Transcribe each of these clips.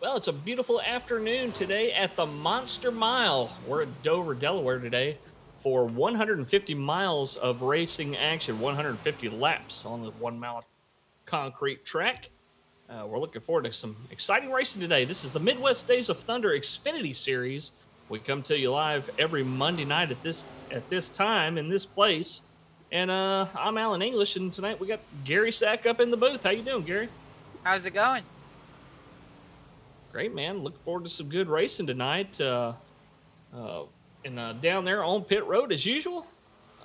Well, it's a beautiful afternoon today at the Monster Mile. We're at Dover, Delaware today for 150 miles of racing action, 150 laps on the 1 mile concrete track. We're looking forward to some exciting racing today. This is the Midwest Days of Thunder Xfinity Series. We come to you live every Monday night at this time in this place. And I'm Alan English, and tonight we got Gary Sack up in the booth. How you doing, Gary? How's it going? Great, man. Looking forward to some good racing tonight. Uh, and down there on pit road as usual.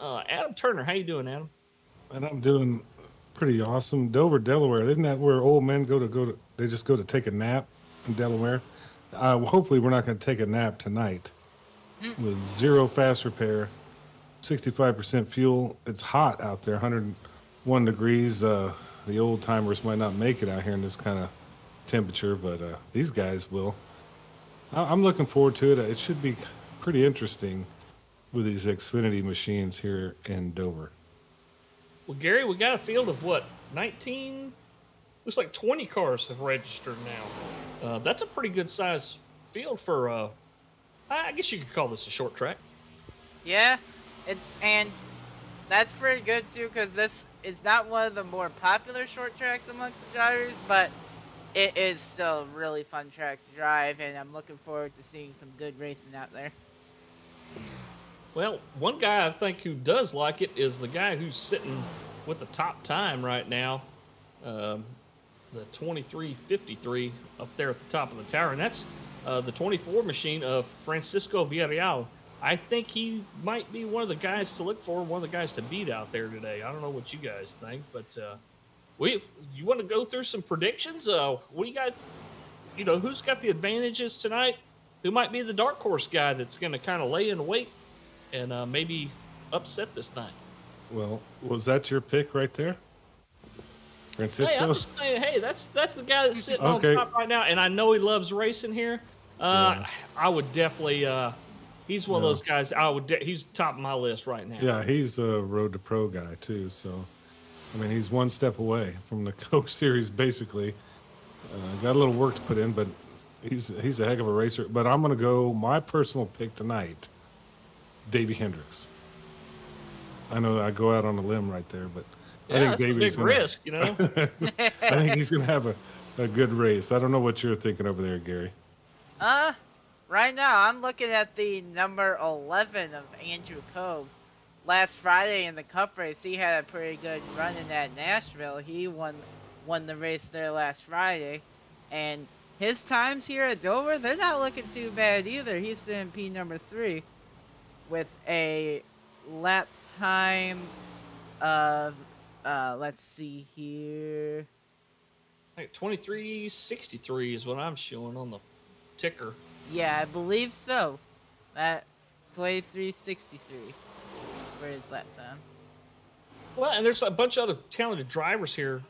Adam Turner, how you doing, Adam? And I'm doing pretty awesome. Dover, Delaware. Isn't that where old men go to? They just go to take a nap in Delaware. Hopefully, we're not going to take a nap tonight. Mm. With zero fast repair, 65% fuel. It's hot out there, 101 degrees. The old timers might not make it out here in this kind of temperature, but these guys will. I'm looking forward to it. It should be pretty interesting with these Xfinity machines here in Dover. Well, Gary, we got a field of what, 19? Looks like 20 cars have registered now. That's a pretty good size field for, I guess you could call this a short track. Yeah, and that's pretty good too, because this is not one of the more popular short tracks amongst the drivers, but it is still a really fun track to drive, and I'm looking forward to seeing some good racing out there. Well, one guy I think who does like it is the guy who's sitting with the top time right now, um, the 23:53 up there at the top of the tower, and that's the 24 machine of Francisco Villarreal. I think he might be one of the guys to look for, one of the guys to beat out there today. I don't know what you guys think, but you want to go through some predictions? What do you got? Who's got the advantages tonight? Who might be the dark horse guy that's going to kind of lay in wait and maybe upset this thing? Well, was that your pick right there? Hey, I'm Francisco? just saying. Hey, that's the guy that's sitting on Okay. top right now, and I know he loves racing here. Yeah. I would definitely. He's one of Yeah. those guys. He's top of my list right now. Yeah, he's a road to pro guy too. So, I mean, he's one step away from the Coke Series, basically. Got a little work to put in, but he's a heck of a racer. But I'm gonna go my personal pick tonight, Davey Hendricks. I know I go out on a limb right there, but I Yeah, think that's a Davey's big gonna. risk. I think he's gonna have a good race. I don't know what you're thinking over there, Gary. Uh, right now I'm looking at the number 11 of Andrew Coe. Last Friday in the Cup race, he had a pretty good run in at Nashville. He won the race there last Friday, and his times here at Dover, they're not looking too bad either. He's sitting P number 3 with a lap time of let's see here. Like 23:63 is what I'm showing on the ticker. Yeah, I believe so. That 23:63 for his lap time. Well, and there's a bunch of other talented drivers here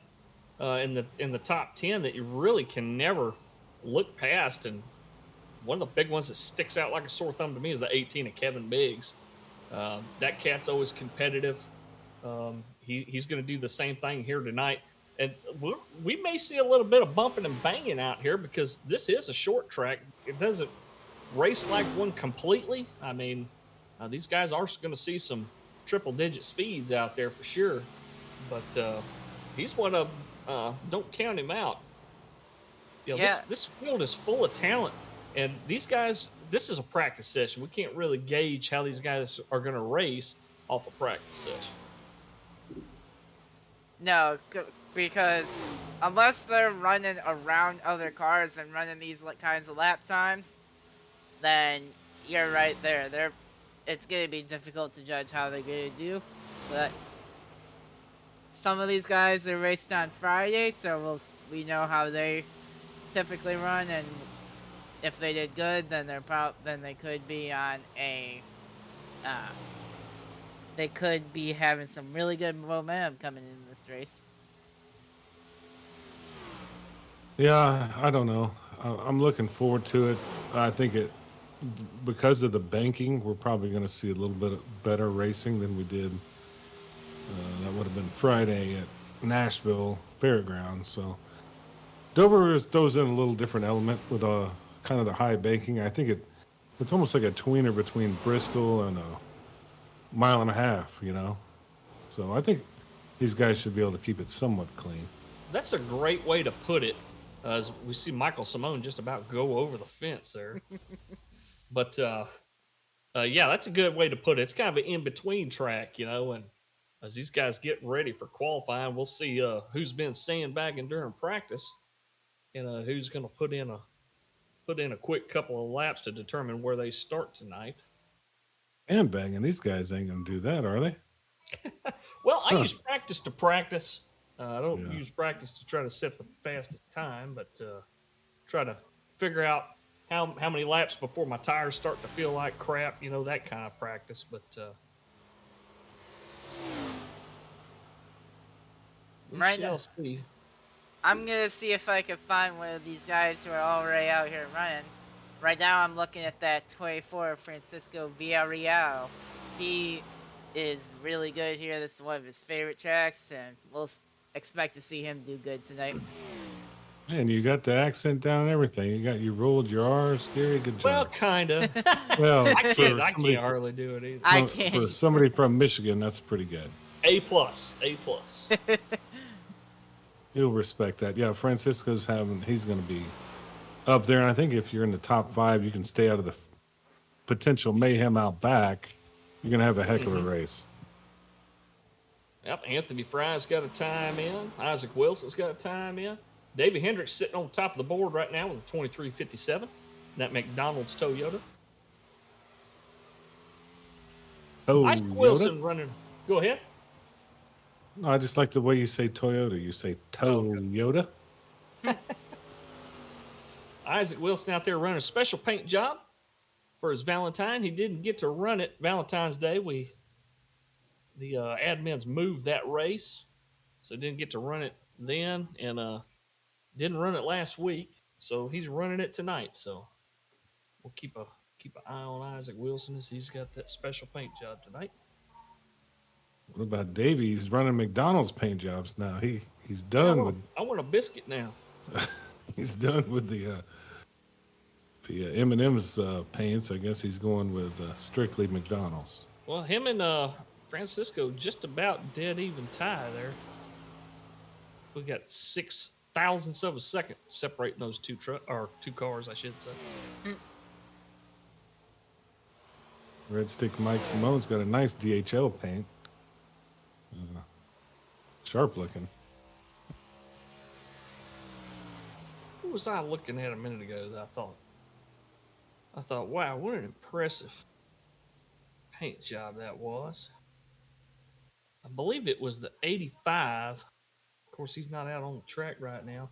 in the top 10 that you really can never look past. And one of the big ones that sticks out like a sore thumb to me is the 18 of Kevin Biggs. That cat's always competitive. He's going to do the same thing here tonight. And we may see a little bit of bumping and banging out here because this is a short track. It doesn't race like one completely. I mean, these guys are going to see some triple-digit speeds out there for sure. But he's one of don't count him out. Yeah, This field is full of talent, and these guys. This is a practice session. We can't really gauge how these guys are going to race off a practice session. no, because unless they're running around other cars and running these kinds of lap times, then you're right there. It's gonna be difficult to judge how they're gonna do. But some of these guys are raced on Friday, so we know how they typically run, and if they did good, then then they could be on a uh, they could be having some really good momentum coming in this race. Yeah, I don't know. I'm looking forward to it. I think because of the banking, we're probably going to see a little bit better racing than we did. That would have been Friday at Nashville Fairgrounds. So Dover throws in a little different element with a kind of the high banking. I think it's almost like a tweener between Bristol and a mile and a half, you know. So I think these guys should be able to keep it somewhat clean. That's a great way to put it. As we see Michael Simone just about go over the fence there. But yeah, that's a good way to put it. It's kind of an in-between track, you know, and as these guys get ready for qualifying, we'll see who's been sandbagging during practice and who's going to put in a quick couple of laps to determine where they start tonight. And banging, these guys ain't gonna do that, are they? Well, I use practice to practice. I don't Yeah. use practice to try to set the fastest time, but try to figure out how many laps before my tires start to feel like crap, you know, that kind of practice. But we Right shall now- see. I'm gonna see if I can find one of these guys who are already out here running. Right now, I'm looking at that 24 Francisco Villarreal. He is really good here. This is one of his favorite tracks, and we'll expect to see him do good tonight. Man, you got the accent down and everything. You rolled your R's, Gary. Good Well, job. kind of. Well, I for can't somebody, hardly do it either. I for can't. somebody from Michigan, that's pretty good. A plus. You'll respect that. Yeah, Francisco's he's going to be up there. And I think if you're in the top 5, you can stay out of the potential mayhem out back. You're going to have a heck of a race. Yep, Anthony Fry's got a time in. Isaac Wilson's got a time in. Davey Hendricks sitting on top of the board right now with a 23.57. That McDonald's Toyota. Oh, Isaac Yoda? Wilson running. Go ahead. No, I just like the way you say Toyota. You say Toyota. Isaac Wilson out there running a special paint job for his Valentine. He didn't get to run it Valentine's Day. The admins moved that race, so didn't get to run it then, and didn't run it last week. So he's running it tonight. So we'll keep an eye on Isaac Wilson as he's got that special paint job tonight. What about Davey? He's running McDonald's paint jobs now. He's done I want a biscuit now. he's done with the M&M's paints. I guess he's going with strictly McDonald's. Well, him and Francisco just about dead even tie there. We got 6 thousandths of a second separating those two cars, I should say. Red Stick Mike Simone's got a nice DHL paint. Sharp looking. Who was I looking at a minute ago that I thought, wow, what an impressive paint job that was. I believe it was the 85. Of course, he's not out on the track right now.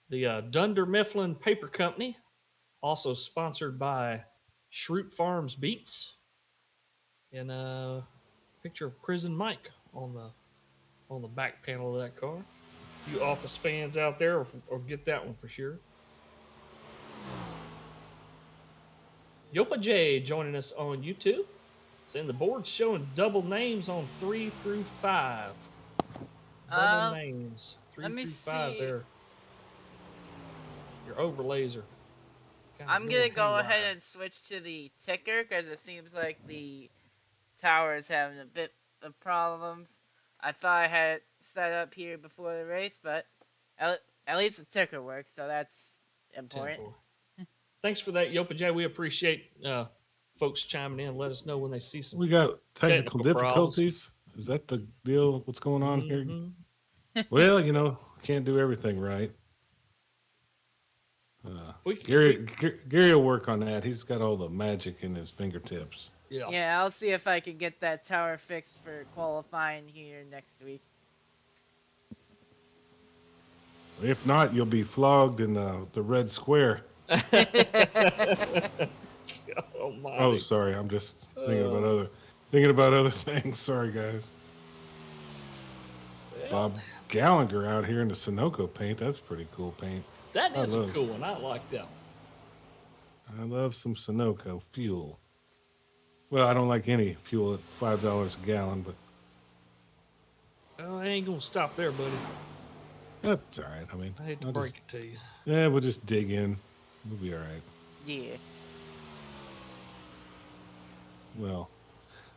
The Dunder Mifflin Paper Company, also sponsored by Shroot Farms Beets, and a picture of Prison Mike on the back panel of that car. You Office fans out there or get that one for sure. Yopa J joining us on YouTube, saying the board's showing double names on 3 through 5. Double names 3 let me through 5 see. there. Your overlays are. I'm gonna go ahead and switch to the ticker because it seems like the tower is having a bit of problems. I thought I had it set up here before the race, but at least the ticker works, so that's important. Thanks for that, Yopa J. We appreciate folks chiming in. Let us know when they see some. We got technical Technical difficulties. Is that the deal? What's going on here? Well, can't do everything right. Gary will work on that. He's got all the magic in his fingertips. Yeah, I'll see if I can get that tower fixed for qualifying here next week. If not, you'll be flogged in the red square. Oh, sorry. I'm just thinking about other things. Sorry, guys. Yeah. Bob Gallagher out here in the Sunoco paint. That's pretty cool paint. That is a cool one. I like that one. I love some Sunoco fuel. Well, I don't like any fuel at $5 a gallon, but Oh, I ain't gonna stop there, buddy. That's all right. I mean, I hate to I'll break just, it to you. yeah, we'll just dig in. We'll be all right. Yeah. Well,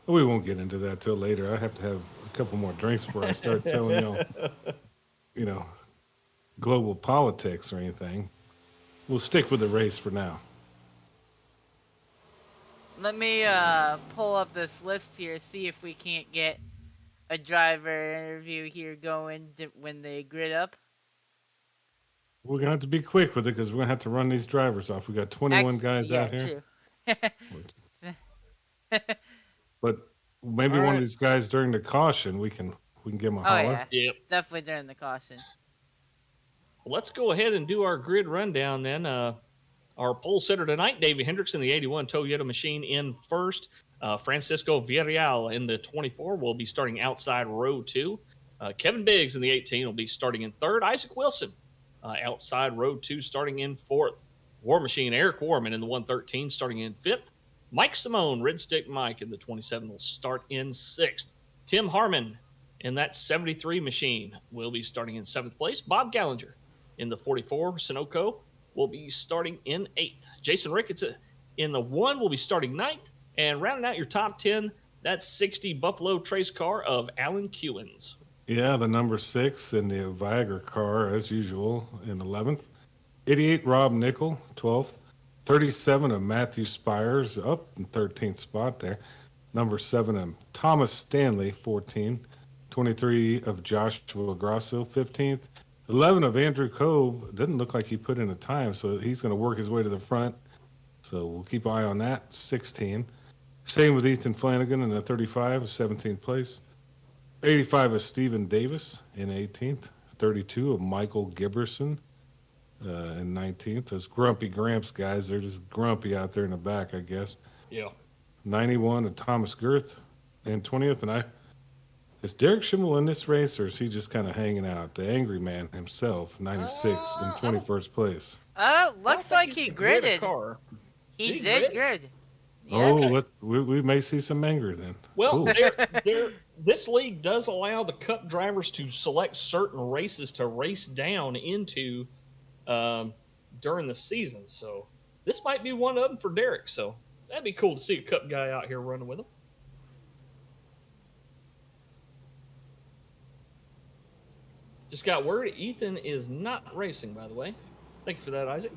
we won't get into that till later. I have to have a couple more drinks before I start telling y'all, you know, global politics or anything. We'll stick with the race for now. Let me pull up this list here, see if we can't get a driver interview here going when they grid up. We're gonna have to be quick with it because we're gonna have to run these drivers off. We got 21 guys yeah, out here, true. but maybe All one of right. these guys during the caution we can give them a Oh holler. yeah, Yep. definitely during the caution. Let's go ahead and do our grid rundown then. Our pole sitter tonight, Davey Hendricks in the 81 Toyota machine in first. Francisco Villarreal in the 24 will be starting outside row 2. Kevin Biggs in the 18 will be starting in third. Isaac Wilson outside row 2 starting in fourth. War Machine Eric Warman in the 113 starting in fifth. Mike Simone, Red Stick Mike in the 27 will start in sixth. Tim Harmon in that 73 machine will be starting in seventh place. Bob Gallinger in the 44 Sunoco will be starting in eighth. Jason Ricketts in the 1 will be starting ninth. And rounding out your top 10, that 60 Buffalo Trace car of Alan Kewins. Yeah, the number 6 in the Viagra car as usual in 11th. 88 Rob Nickel, 12th. 37 of Matthew Spires up in 13th spot there. Number 7 of Thomas Stanley, 14. 23 of Joshua Grasso, 15th. 11 of Andrew Cobe. Doesn't look like he put in a time, so he's going to work his way to the front. So we'll keep an eye on that. 16. Same with Ethan Flanagan in the 35, 17th place. 85 of Stephen Davis in 18th. 32 of Michael Giberson in 19th. Those grumpy Gramps guys, they're just grumpy out there in the back, I guess. Yeah. 91 of Thomas Girth in 20th. And is Derek Schimmel in this race, or is he just kind of hanging out? The angry man himself, 96 in 21st place. Looks like he gridded. Car. He Did he did grid? grid. Oh, Yes. we may see some anger then. Well, Cool. this league does allow the Cup drivers to select certain races to race down into during the season. So this might be one of them for Derek. So that'd be cool to see a Cup guy out here running with him. Just got word Ethan is not racing, by the way. Thank you for that, Isaac.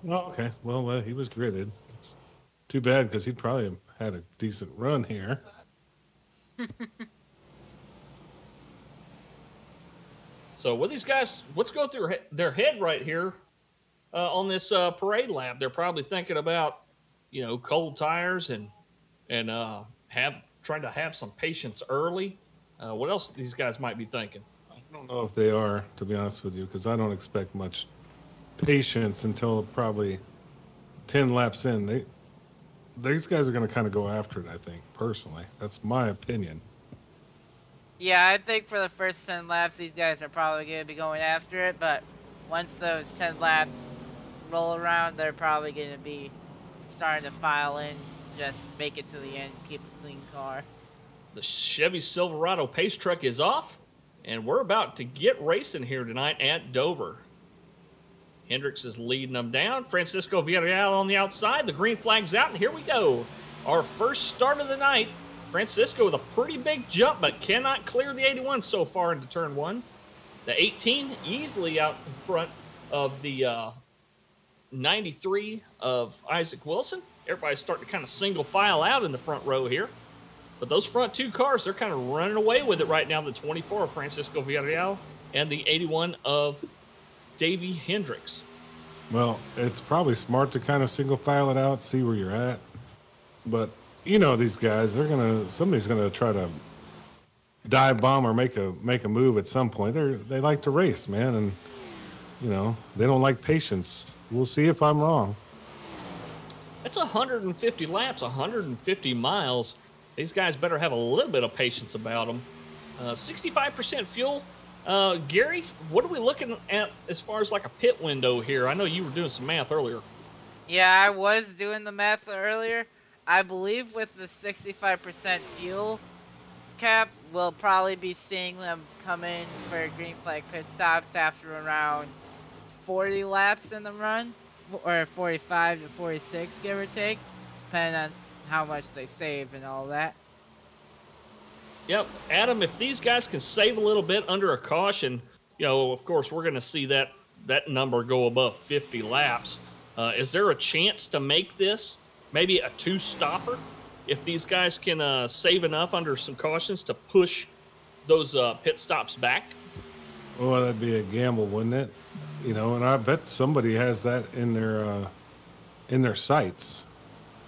Well, okay. Well, he was gridded. It's too bad because he'd probably have had a decent run here. So with these guys, what's going through their head right here on this parade lap? They're probably thinking about, cold tires and trying to have some patience early. What else these guys might be thinking? I don't know if they are, to be honest with you, because I don't expect much patience until probably 10 laps in. These guys are going to kind of go after it, I think, personally. That's my opinion. Yeah, I think for the first 10 laps, these guys are probably going to be going after it, but once those 10 laps roll around, they're probably going to be starting to file in, just make it to the end, keep a clean car. The Chevy Silverado pace truck is off, and we're about to get racing here tonight at Dover. Hendricks is leading them down. Francisco Villarreal on the outside. The green flag's out, and here we go. Our first start of the night. Francisco with a pretty big jump, but cannot clear the 81 so far into turn 1. The 18 easily out in front of the 93 of Isaac Wilson. Everybody's starting to kind of single file out in the front row here. But those front two cars, they're kind of running away with it right now. The 24 of Francisco Villarreal and the 81 of Davey Hendricks. Well, it's probably smart to kind of single file it out, see where you're at. But these guys, somebody's gonna try to dive bomb or make a move at some point. They like to race, man, and they don't like patience. We'll see if I'm wrong. That's 150 laps, 150 miles. These guys better have a little bit of patience about them. 65% fuel. Gary, what are we looking at as far as like a pit window here? I know you were doing some math earlier. Yeah, I was doing the math earlier. I believe with the 65% fuel cap, we'll probably be seeing them come in for green flag pit stops after around 40 laps in the run, or 45 to 46, give or take, depending on how much they save and all that. Yep, Adam. If these guys can save a little bit under a caution, of course, we're going to see that number go above 50 laps. Is there a chance to make this maybe a two-stopper if these guys can save enough under some cautions to push those pit stops back? Well, that'd be a gamble, wouldn't it? And I bet somebody has that in their sights,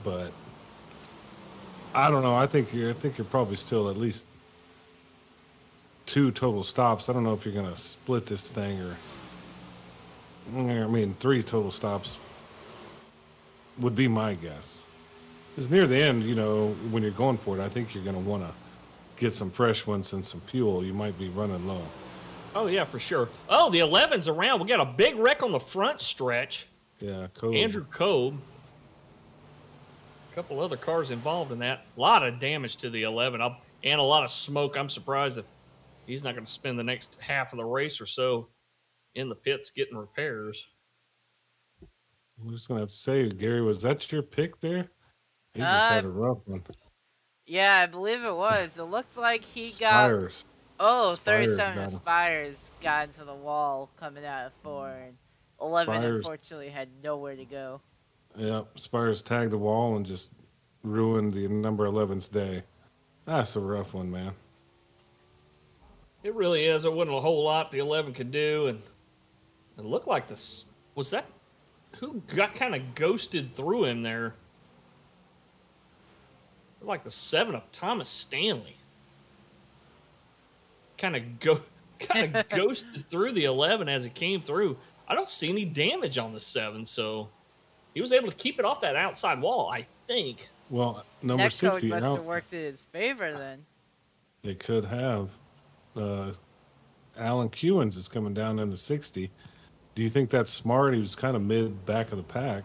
but I don't know. I think you're probably still at least 2 total stops. I don't know if you're gonna split this thing or 3 total stops would be my guess. Because near the end, when you're going for it, I think you're gonna want to get some fresh ones and some fuel. You might be running low. Oh yeah, for sure. Oh, the 11's around. We got a big wreck on the front stretch. Yeah, cool. Andrew Cobe. A couple other cars involved in that. A lot of damage to the 11 and a lot of smoke. I'm surprised if he's not going to spend the next half of the race or so in the pits getting repairs. I'm just going to have to say, Gary, was that your pick there? He just had a rough one. Yeah, I believe it was. It looks like he Spires. got... Oh, Spires 37 Spires got into the wall coming out of 4, and 11 Spires. Unfortunately had nowhere to go. Yeah, Spires tagged the wall and just ruined the number 11's day. That's a rough one, man. It really is. There wasn't a whole lot the 11 could do, and it looked like this... Was that... Who got kind of ghosted through him there? Like the 7 of Thomas Stanley. Kind of ghosted through the 11 as it came through. I don't see any damage on the 7, so he was able to keep it off that outside wall, I think. Well, number That 60 must have worked in his favor then. It could have. Alan Kewins is coming down in the 60. Do you think that's smart? He was kind of mid back of the pack.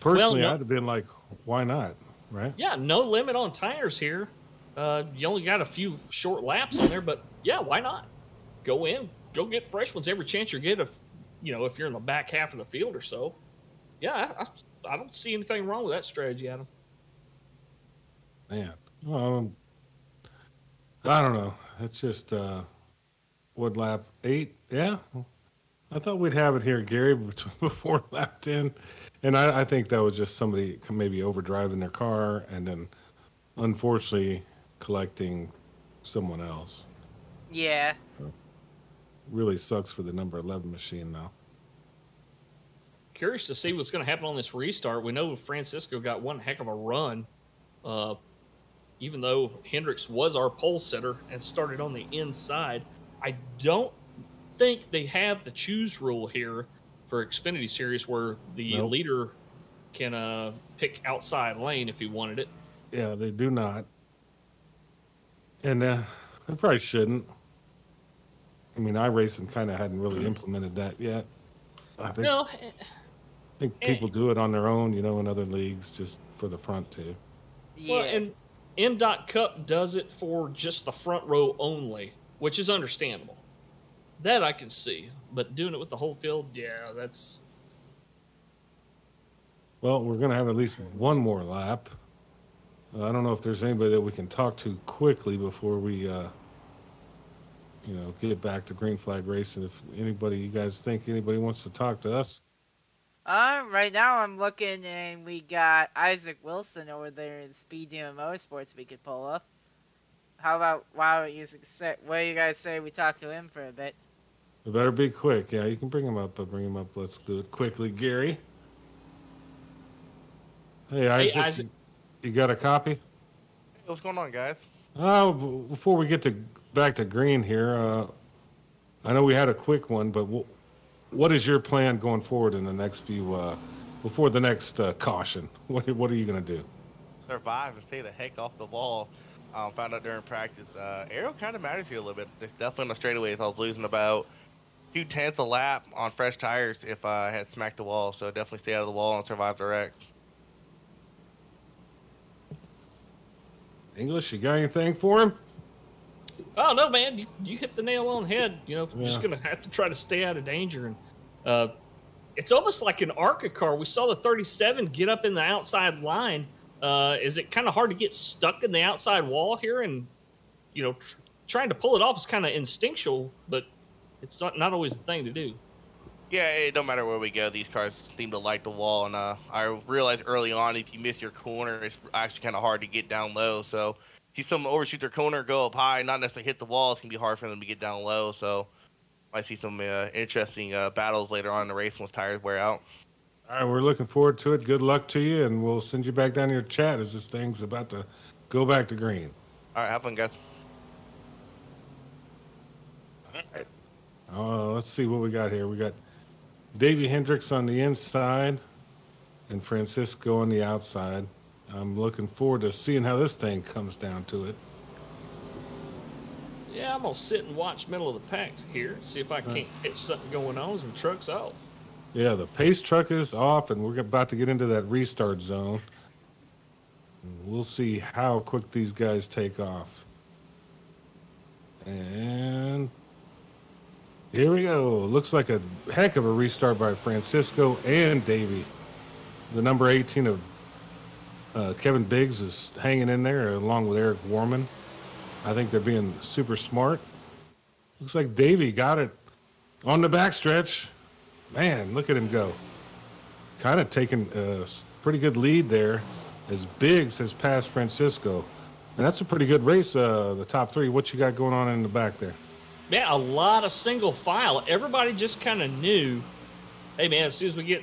Personally, I'd have been like, why not? Right? Yeah, no limit on tires here. You only got a few short laps in there, but yeah, why not? Go in, go get fresh ones every chance you get. If you're in the back half of the field or so. Yeah, I don't see anything wrong with that strategy, Adam. Man, I don't know. It's just what, lap 8? Yeah, I thought we'd have it here, Gary, before lap 10, and I think that was just somebody maybe overdriving their car and then, unfortunately, collecting someone else. Yeah. Really sucks for the number 11 machine now. Curious to see what's going to happen on this restart. We know Francisco got one heck of a run, even though Hendricks was our pole sitter and started on the inside. I don't think they have the choose rule here for Xfinity Series where the leader can pick outside lane if he wanted it. Yeah, they do not. And they probably shouldn't. I mean, iRacing kind of hadn't really implemented that yet. I think people do it on their own, in other leagues, just for the front two. Yeah. Well, and Mdot Cup does it for just the front row only, which is understandable. That I can see. But doing it with the whole field, yeah, that's... Well, we're going to have at least one more lap. I don't know if there's anybody that we can talk to quickly before we, get back to green flag racing. If you guys think anybody wants to talk to us. Right now I'm looking and we got Isaac Wilson over there in Speed Demon Motorsports we could pull up. How about, what do you guys say we talk to him for a bit? It better be quick. Yeah, you can bring him up, Let's do it quickly. Gary? Hey, Isaac. You got a copy? Hey, what's going on, guys? Before we get back to green here, I know we had a quick one, but what is your plan going forward in the next few, before the next caution? What are you going to do? Survive and stay the heck off the wall. Found out during practice, aero kind of matters here a little bit. Definitely on the straightaways, I was losing about 2/10 a lap on fresh tires if I had smacked the wall. So definitely stay out of the wall and survive the wreck. English, you got anything for him? Oh no, man! You hit the nail on the head. Just Yeah. gonna have to try to stay out of danger. And uh, it's almost like an ARCA car. We saw the 37 get up in the outside line. Is it kind of hard to get stuck in the outside wall here? And trying to pull it off is kind of instinctual, but it's not always the thing to do. Yeah, it don't matter where we go. These cars seem to like the wall, and I realized early on if you miss your corner, it's actually kind of hard to get down low. So if you see someone overshoot their corner, go up high, not necessarily hit the wall, it's gonna be hard for them to get down low. So might see some interesting battles later on in the race once tires wear out. All right, we're looking forward to it. Good luck to you, and we'll send you back down to your chat as this thing's about to go back to green. All right, have fun, guys. Let's see what we got here. We got Davey Hendricks on the inside and Francisco on the outside. I'm looking forward to seeing how this thing comes down to it. Yeah, I'm gonna sit and watch middle of the pack here, see if I can't catch something going on as the truck's off. Yeah, the pace truck is off, and we're about to get into that restart zone. We'll see how quick these guys take off. And here we go. Looks like a heck of a restart by Francisco and Davey. The number 18 of Kevin Biggs is hanging in there along with Eric Warman. I think they're being super smart. Looks like Davey got it on the backstretch. Man, look at him go. Kind of taking a pretty good lead there as Biggs has passed Francisco. And that's a pretty good race, the top three. What you got going on in the back there? Yeah, a lot of single file. Everybody just kind of knew, hey man, as soon as we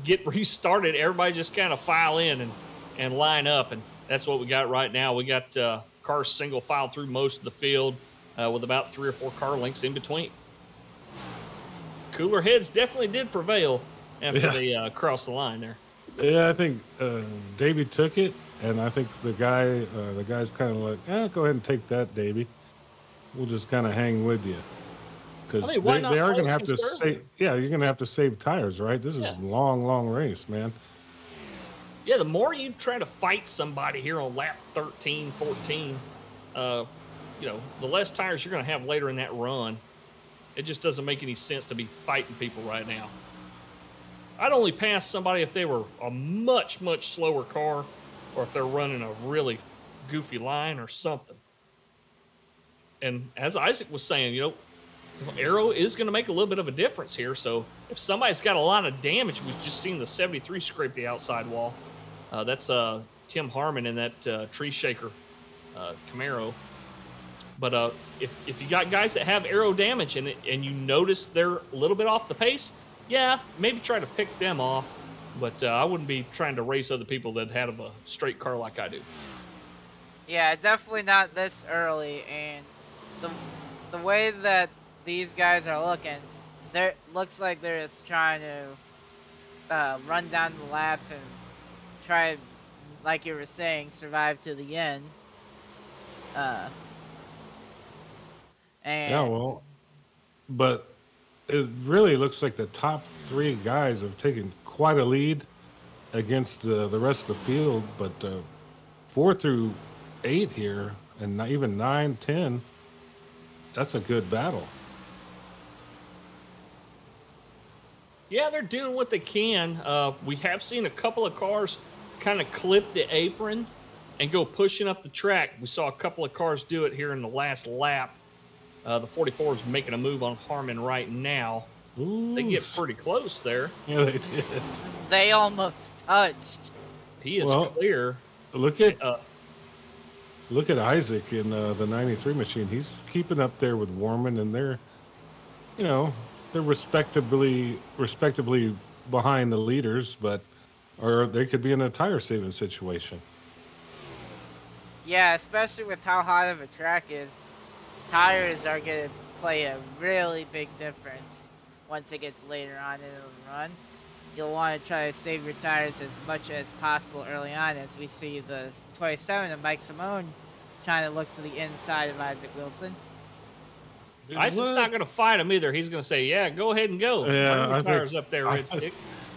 get restarted, everybody just kind of file in and line up, and that's what we got right now. We got cars single file through most of the field with about 3 or 4 car lengths in between. Cooler heads definitely did prevail after they crossed the line there. Yeah, I think Davey took it, and I think the guy's kind of like, go ahead and take that, Davey. We'll just kind of hang with you. Because they are going to have to save. Yeah, you're going to have to save tires, right? This is a long race, man. Yeah, the more you try to fight somebody here on lap 13, 14, the less tires you're going to have later in that run. It just doesn't make any sense to be fighting people right now. I'd only pass somebody if they were a much slower car, or if they're running a really goofy line or something. And as Isaac was saying, aero is going to make a little bit of a difference here. So if somebody's got a lot of damage, we've just seen the 73 scrape the outside wall. That's Tim Harmon in that tree shaker Camaro. But if you got guys that have aero damage and you notice they're a little bit off the pace, yeah, maybe try to pick them off. But I wouldn't be trying to race other people that had a straight car like I do. Yeah, definitely not this early. And the way that these guys are looking, looks like they're just trying to run down the laps and try, like you were saying, survive to the end. But it really looks like the top 3 guys have taken quite a lead against the rest of the field. But 4 through 8 here, and not even 9, 10, that's a good battle. Yeah, they're doing what they can. We have seen a couple of cars kind of clip the apron and go pushing up the track. We saw a couple of cars do it here in the last lap. The 44 is making a move on Harmon right now. Ooh. They get pretty close there. Yeah, they did. They almost touched. He is clear. Look at Isaac in the 93 machine. He's keeping up there with Warman, and they're respectively behind the leaders, or they could be in a tire saving situation. Yeah, especially with how hot of a track is. Tires are going to play a really big difference once it gets later on in the run. You'll want to try to save your tires as much as possible early on, as we see the 27 of Mike Simone trying to look to the inside of Isaac Wilson. Isaac's not going to fight him either. He's going to say, yeah, go ahead and go. Yeah, Run your tires up there, Red Stick.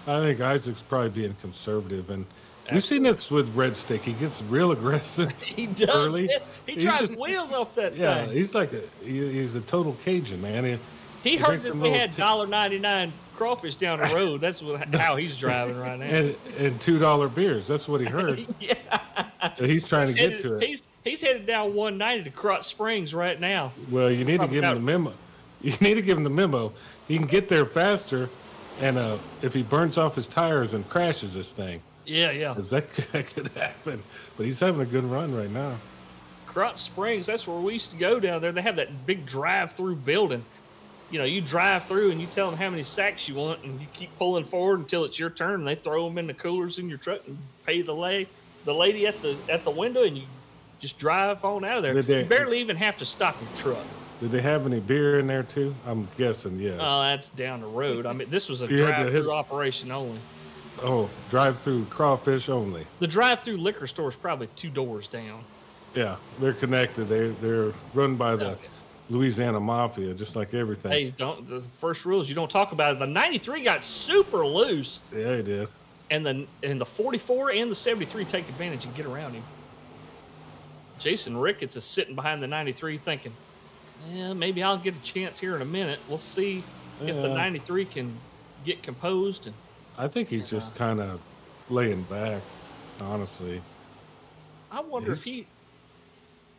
I think Isaac's probably being conservative, and We've seen this with Red Stick. He gets real aggressive. He does. early. Man. He He's drives just- wheels off that Yeah, thing. he's like he's a total Cajun, man. He heard takes that some they little had $1.99 crawfish down the road. That's how he's driving right now. and $2 beers. That's what he heard. Yeah. He's trying to get to it. He's headed down 190 to Crotch Springs right now. Well, you need to Probably give him about- the memo. You need to give him the memo. He can get there faster, and if he burns off his tires and crashes this thing, Yeah. 'cause that could happen. But he's having a good run right now. Crotch Springs, that's where we used to go down there. They have that big drive-through building. You know, you drive through and you tell them how many sacks you want, and you keep pulling forward until it's your turn. And they throw them in the coolers in your truck and pay the lady at the window, and you just drive on out of there. Did they- You barely even have to stop your truck. Did they have any beer in there too? I'm guessing yes. Oh, that's down the road. I mean, this was a You had to hit- drive-through operation only. Oh, drive-through crawfish only. The drive-through liquor store is probably 2 doors down. Yeah, they're connected. They're run by the Okay. Louisiana Mafia, just like everything. Hey, the first rule is you don't talk about it. The 93 got super loose, Yeah, he did. and the 44 and the 73 take advantage and get around him. Jason Ricketts is sitting behind the 93 thinking, yeah, maybe I'll get a chance here in a minute. We'll see if the Yeah. 93 can get composed. And I think he's just kind of laying back, honestly. I wonder if He's-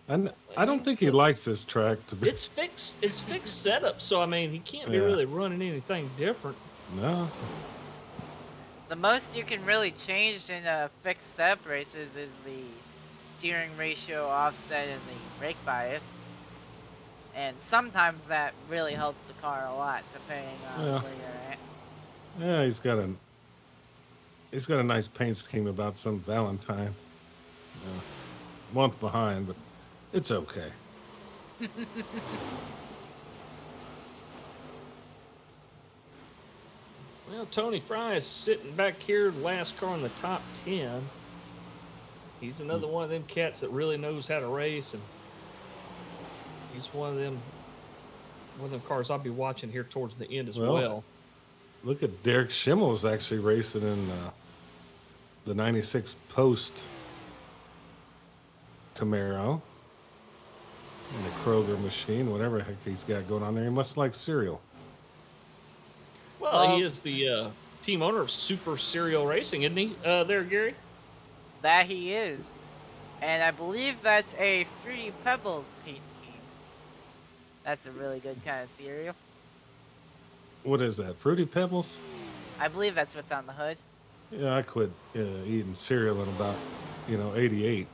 And I don't think he likes this track to be. it's fixed setup. So I mean, he can't be Yeah. really running anything different. No. The most you can really change in fixed setup races is the steering ratio, offset, and the brake bias. And sometimes that really helps the car a lot, depending on Yeah. where you're at. Yeah, he's got a nice paint scheme about some Valentine. Month behind, but it's okay. Well, Tony Fry is sitting back here, last car in the top 10. He's another one of them cats that really knows how to race, and he's one of them cars I'll be watching here towards the end as Well, well. Look at Derek Schimmel's actually racing in the 96 Post Camaro. And the Kroger machine, whatever the heck he's got going on there. He must like cereal. Well, he is the team owner of Super Serial Racing, isn't he? There, Gary? That he is. And I believe that's a Fruity Pebbles paint scheme. That's a really good kind of cereal. What is that? Fruity Pebbles? I believe that's what's on the hood. Yeah, I quit eating cereal in about, 88.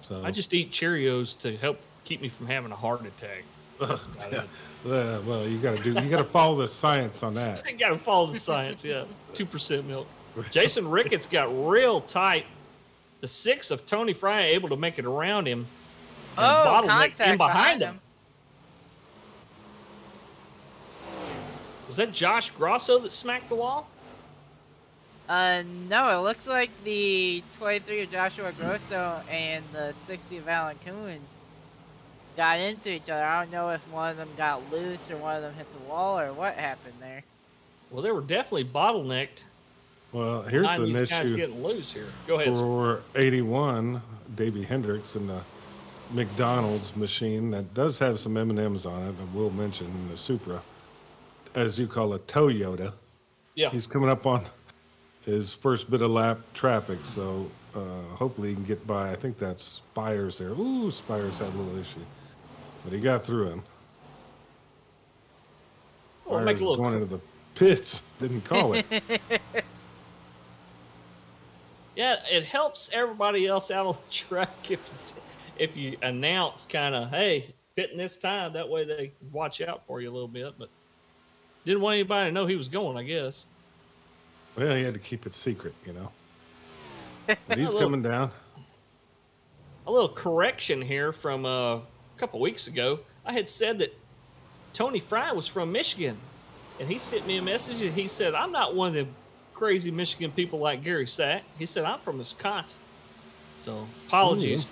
So I just eat Cheerios to help keep me from having a heart attack. That's about it. well, you got to follow the science on that. I got to follow the science, yeah. 2% milk. Jason Ricketts got real tight. The 6 of Tony Fry able to make it around him. And Oh, bottleneck contact in behind him. Was that Josh Grosso that smacked the wall? No, it looks like the 23 of Joshua Grosso and the 60 of Alan Kewins got into each other. I don't know if one of them got loose or one of them hit the wall or what happened there. Well, they were definitely bottlenecked. Well, here's Behind an these guys issue getting loose here. Go ahead. sir. for 81, Davey Hendricks and the McDonald's machine that does have some M&Ms on it. I will mention the Supra, as you call it, Toyota. Yeah. He's coming up on his first bit of lap traffic, so hopefully he can get by. I think that's Spires there. Ooh, Spires had a little issue, but he got through him. Well, make Spires a little. going into the pits. Didn't call it. Yeah, it helps everybody else out on the track if you announce kind of, hey, fitting this time. That way they watch out for you a little bit. But didn't want anybody to know he was going, I guess. Well, he had to keep it secret, But he's A little- coming down. A little correction here from a couple weeks ago. I had said that Tony Fry was from Michigan, and he sent me a message and he said, I'm not one of them crazy Michigan people like Gary Sack. He said, I'm from Wisconsin. So apologies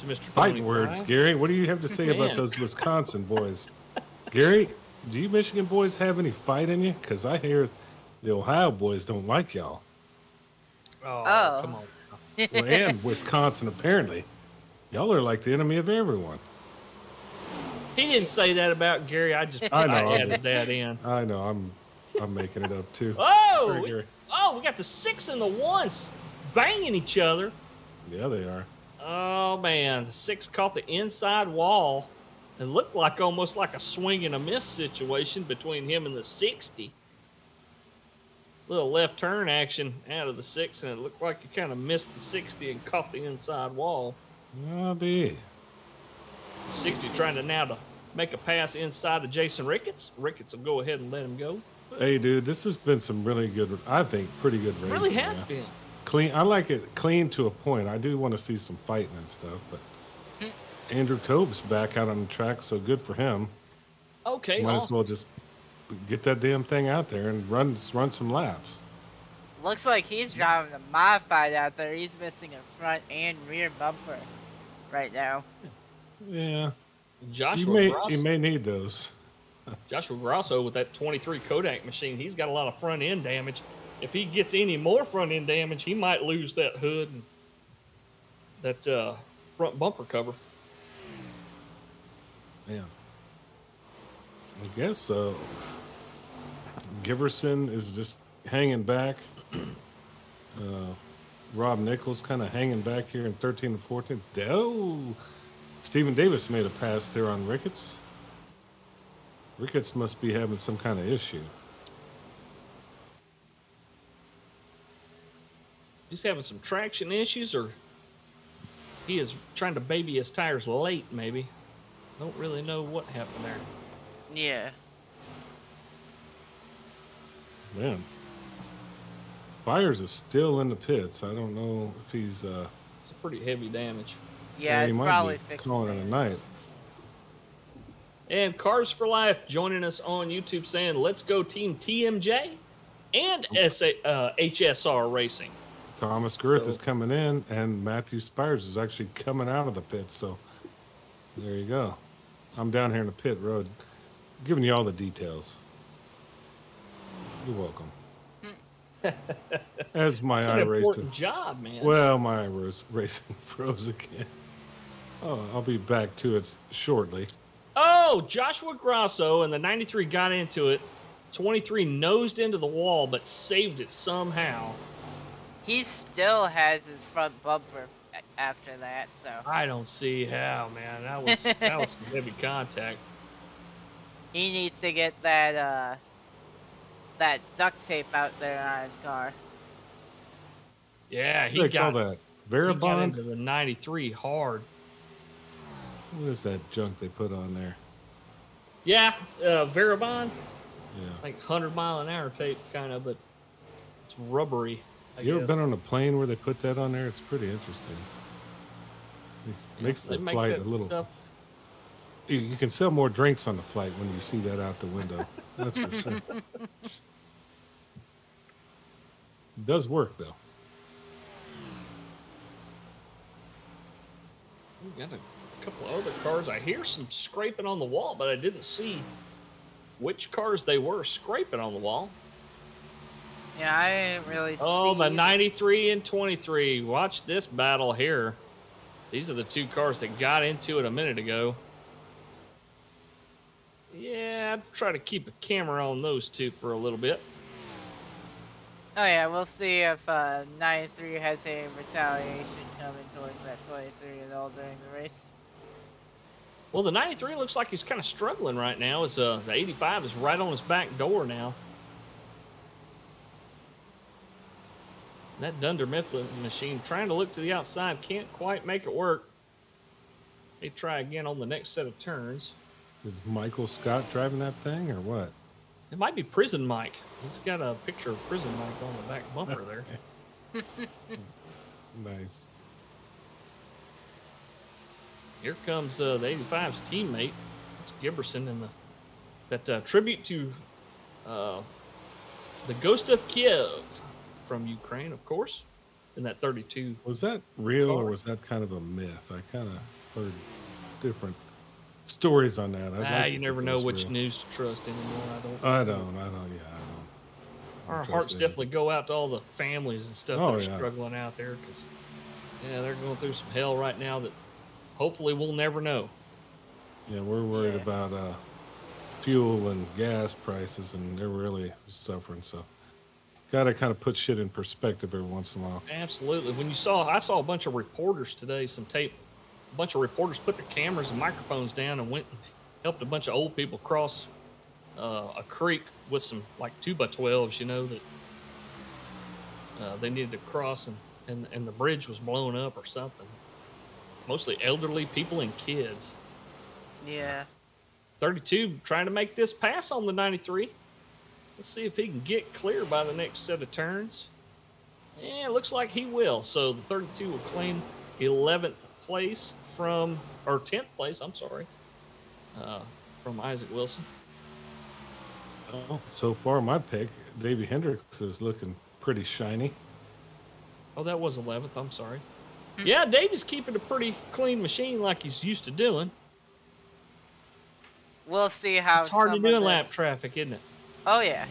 to Mr. Tony Fighting words, Fry. Gary. What do you have to say about Man. those Wisconsin boys? Gary, do you Michigan boys have any fight in you? Because I hear the Ohio boys don't like y'all. Oh, Oh. come on. Well, and Wisconsin, apparently. Y'all are like the enemy of everyone. He didn't say that about Gary. I I know, I'm added just- that in. I know. I'm making it up too. Oh, Sorry, Gary. we got the 6 and the 1s banging each other. Yeah, they are. Oh man, the 6 caught the inside wall. It looked like almost like a swing and a miss situation between him and the 60. Little left turn action out of the 6, and it looked like you kind of missed the 60 and caught the inside wall. I'll be. 60 trying to now to make a pass inside to Jason Ricketts. Ricketts will go ahead and let him go. Hey, dude, this has been some really good, I think, pretty good It racing. really has man. been. Clean. I like it clean to a point. I do want to see some fighting and stuff, but Andrew Cope's back out on the track, so good for him. Okay, Might as awesome. well just get that damn thing out there and run some laps. Looks like he's driving a modified out there. He's missing a front and rear bumper right now. Yeah, Joshua you may need those. Joshua Grosso with that 23 Kodak machine, he's got a lot of front end damage. If he gets any more front end damage, he might lose that hood and that front bumper cover. Yeah. I guess Giberson is just hanging back. Rob Nichols kind of hanging back here in 13 and 14. Oh, Stephen Davis made a pass there on Ricketts. Ricketts must be having some kind of issue. He's having some traction issues, or he is trying to baby his tires late, maybe. Don't really know what happened there. Yeah. Man. Fires is still in the pits. I don't know if he's It's a pretty heavy damage. Yeah, he it's might probably be fixed. calling it a night. And Cars for Life joining us on YouTube saying, let's go Team TMJ and HSR Racing. Thomas Girth So- is coming in, and Matthew Spires is actually coming out of the pit. So there you go. I'm down here in the pit road, giving you all the details. You're welcome. As my It's eye an raced. important job, man. Well, my eye was racing froze again. Oh, I'll be back to it shortly. Oh, Joshua Grosso and the 93 got into it. 23 nosed into the wall, but saved it somehow. He still has his front bumper after that, so. I don't see how, man. That was some heavy contact. He needs to get that that duct tape out there on his car. Yeah, What do they call that? he got Veribond? into the 93 hard. What is that junk they put on there? Yeah, Veribond, Yeah. like 100-mile-an-hour tape, kind of, but it's rubbery. I You ever guess. been on a plane where they put that on there? It's pretty interesting. It makes They the make flight a that little. stuff- You can sell more drinks on the flight when you see that out the window. That's for sure. It does work though. We got a couple of other cars. I hear some scraping on the wall, but I didn't see which cars they were scraping on the wall. Yeah, I didn't really Oh, see. the 93 and 23. Watch this battle here. These are the two cars that got into it a minute ago. Yeah, I'd try to keep a camera on those two for a little bit. Oh yeah, we'll see if 93 has any retaliation coming towards that 23 at all during the race. Well, the 93 looks like he's kind of struggling right now as the 85 is right on his back door now. That Dunder Mifflin machine trying to look to the outside can't quite make it work. They try again on the next set of turns. Is Michael Scott driving that thing or what? It might be Prison Mike. He's got a picture of Prison Mike on the back bumper there. Nice. Here comes the 85's teammate. It's Giberson and that tribute to the Ghost of Kiev from Ukraine, of course, in that 32. Was that real or Car. was that kind of a myth? I kind of heard different stories on that. I'd like to You think never it know was which real. news to trust anymore. I don't. Yeah, I Our don't hearts trust definitely go out to all the families and stuff Oh, that are yeah. struggling out there because Yeah, they're going through some hell right now that hopefully we'll never know. Yeah, we're worried Yeah. about fuel and gas prices, and they're really suffering. So, gotta kind of put shit in perspective every once in a while. Absolutely. I saw a bunch of reporters today, a bunch of reporters put the cameras and microphones down and went and helped a bunch of old people cross a creek with some like 2x12s, that they needed to cross, and the bridge was blown up or something. Mostly elderly people and kids. Yeah. 32 trying to make this pass on the 93. Let's see if he can get clear by the next set of turns. Yeah, it looks like he will. So the 32 will claim 11th place or 10th place, I'm sorry, from Isaac Wilson. Oh, so far, my pick, Davey Hendricks, is looking pretty shiny. Oh, that was 11th, I'm sorry. Yeah, Davey's keeping a pretty clean machine like he's used to doing. We'll see how It's hard to some do of in lap this- traffic, isn't it? Oh yeah.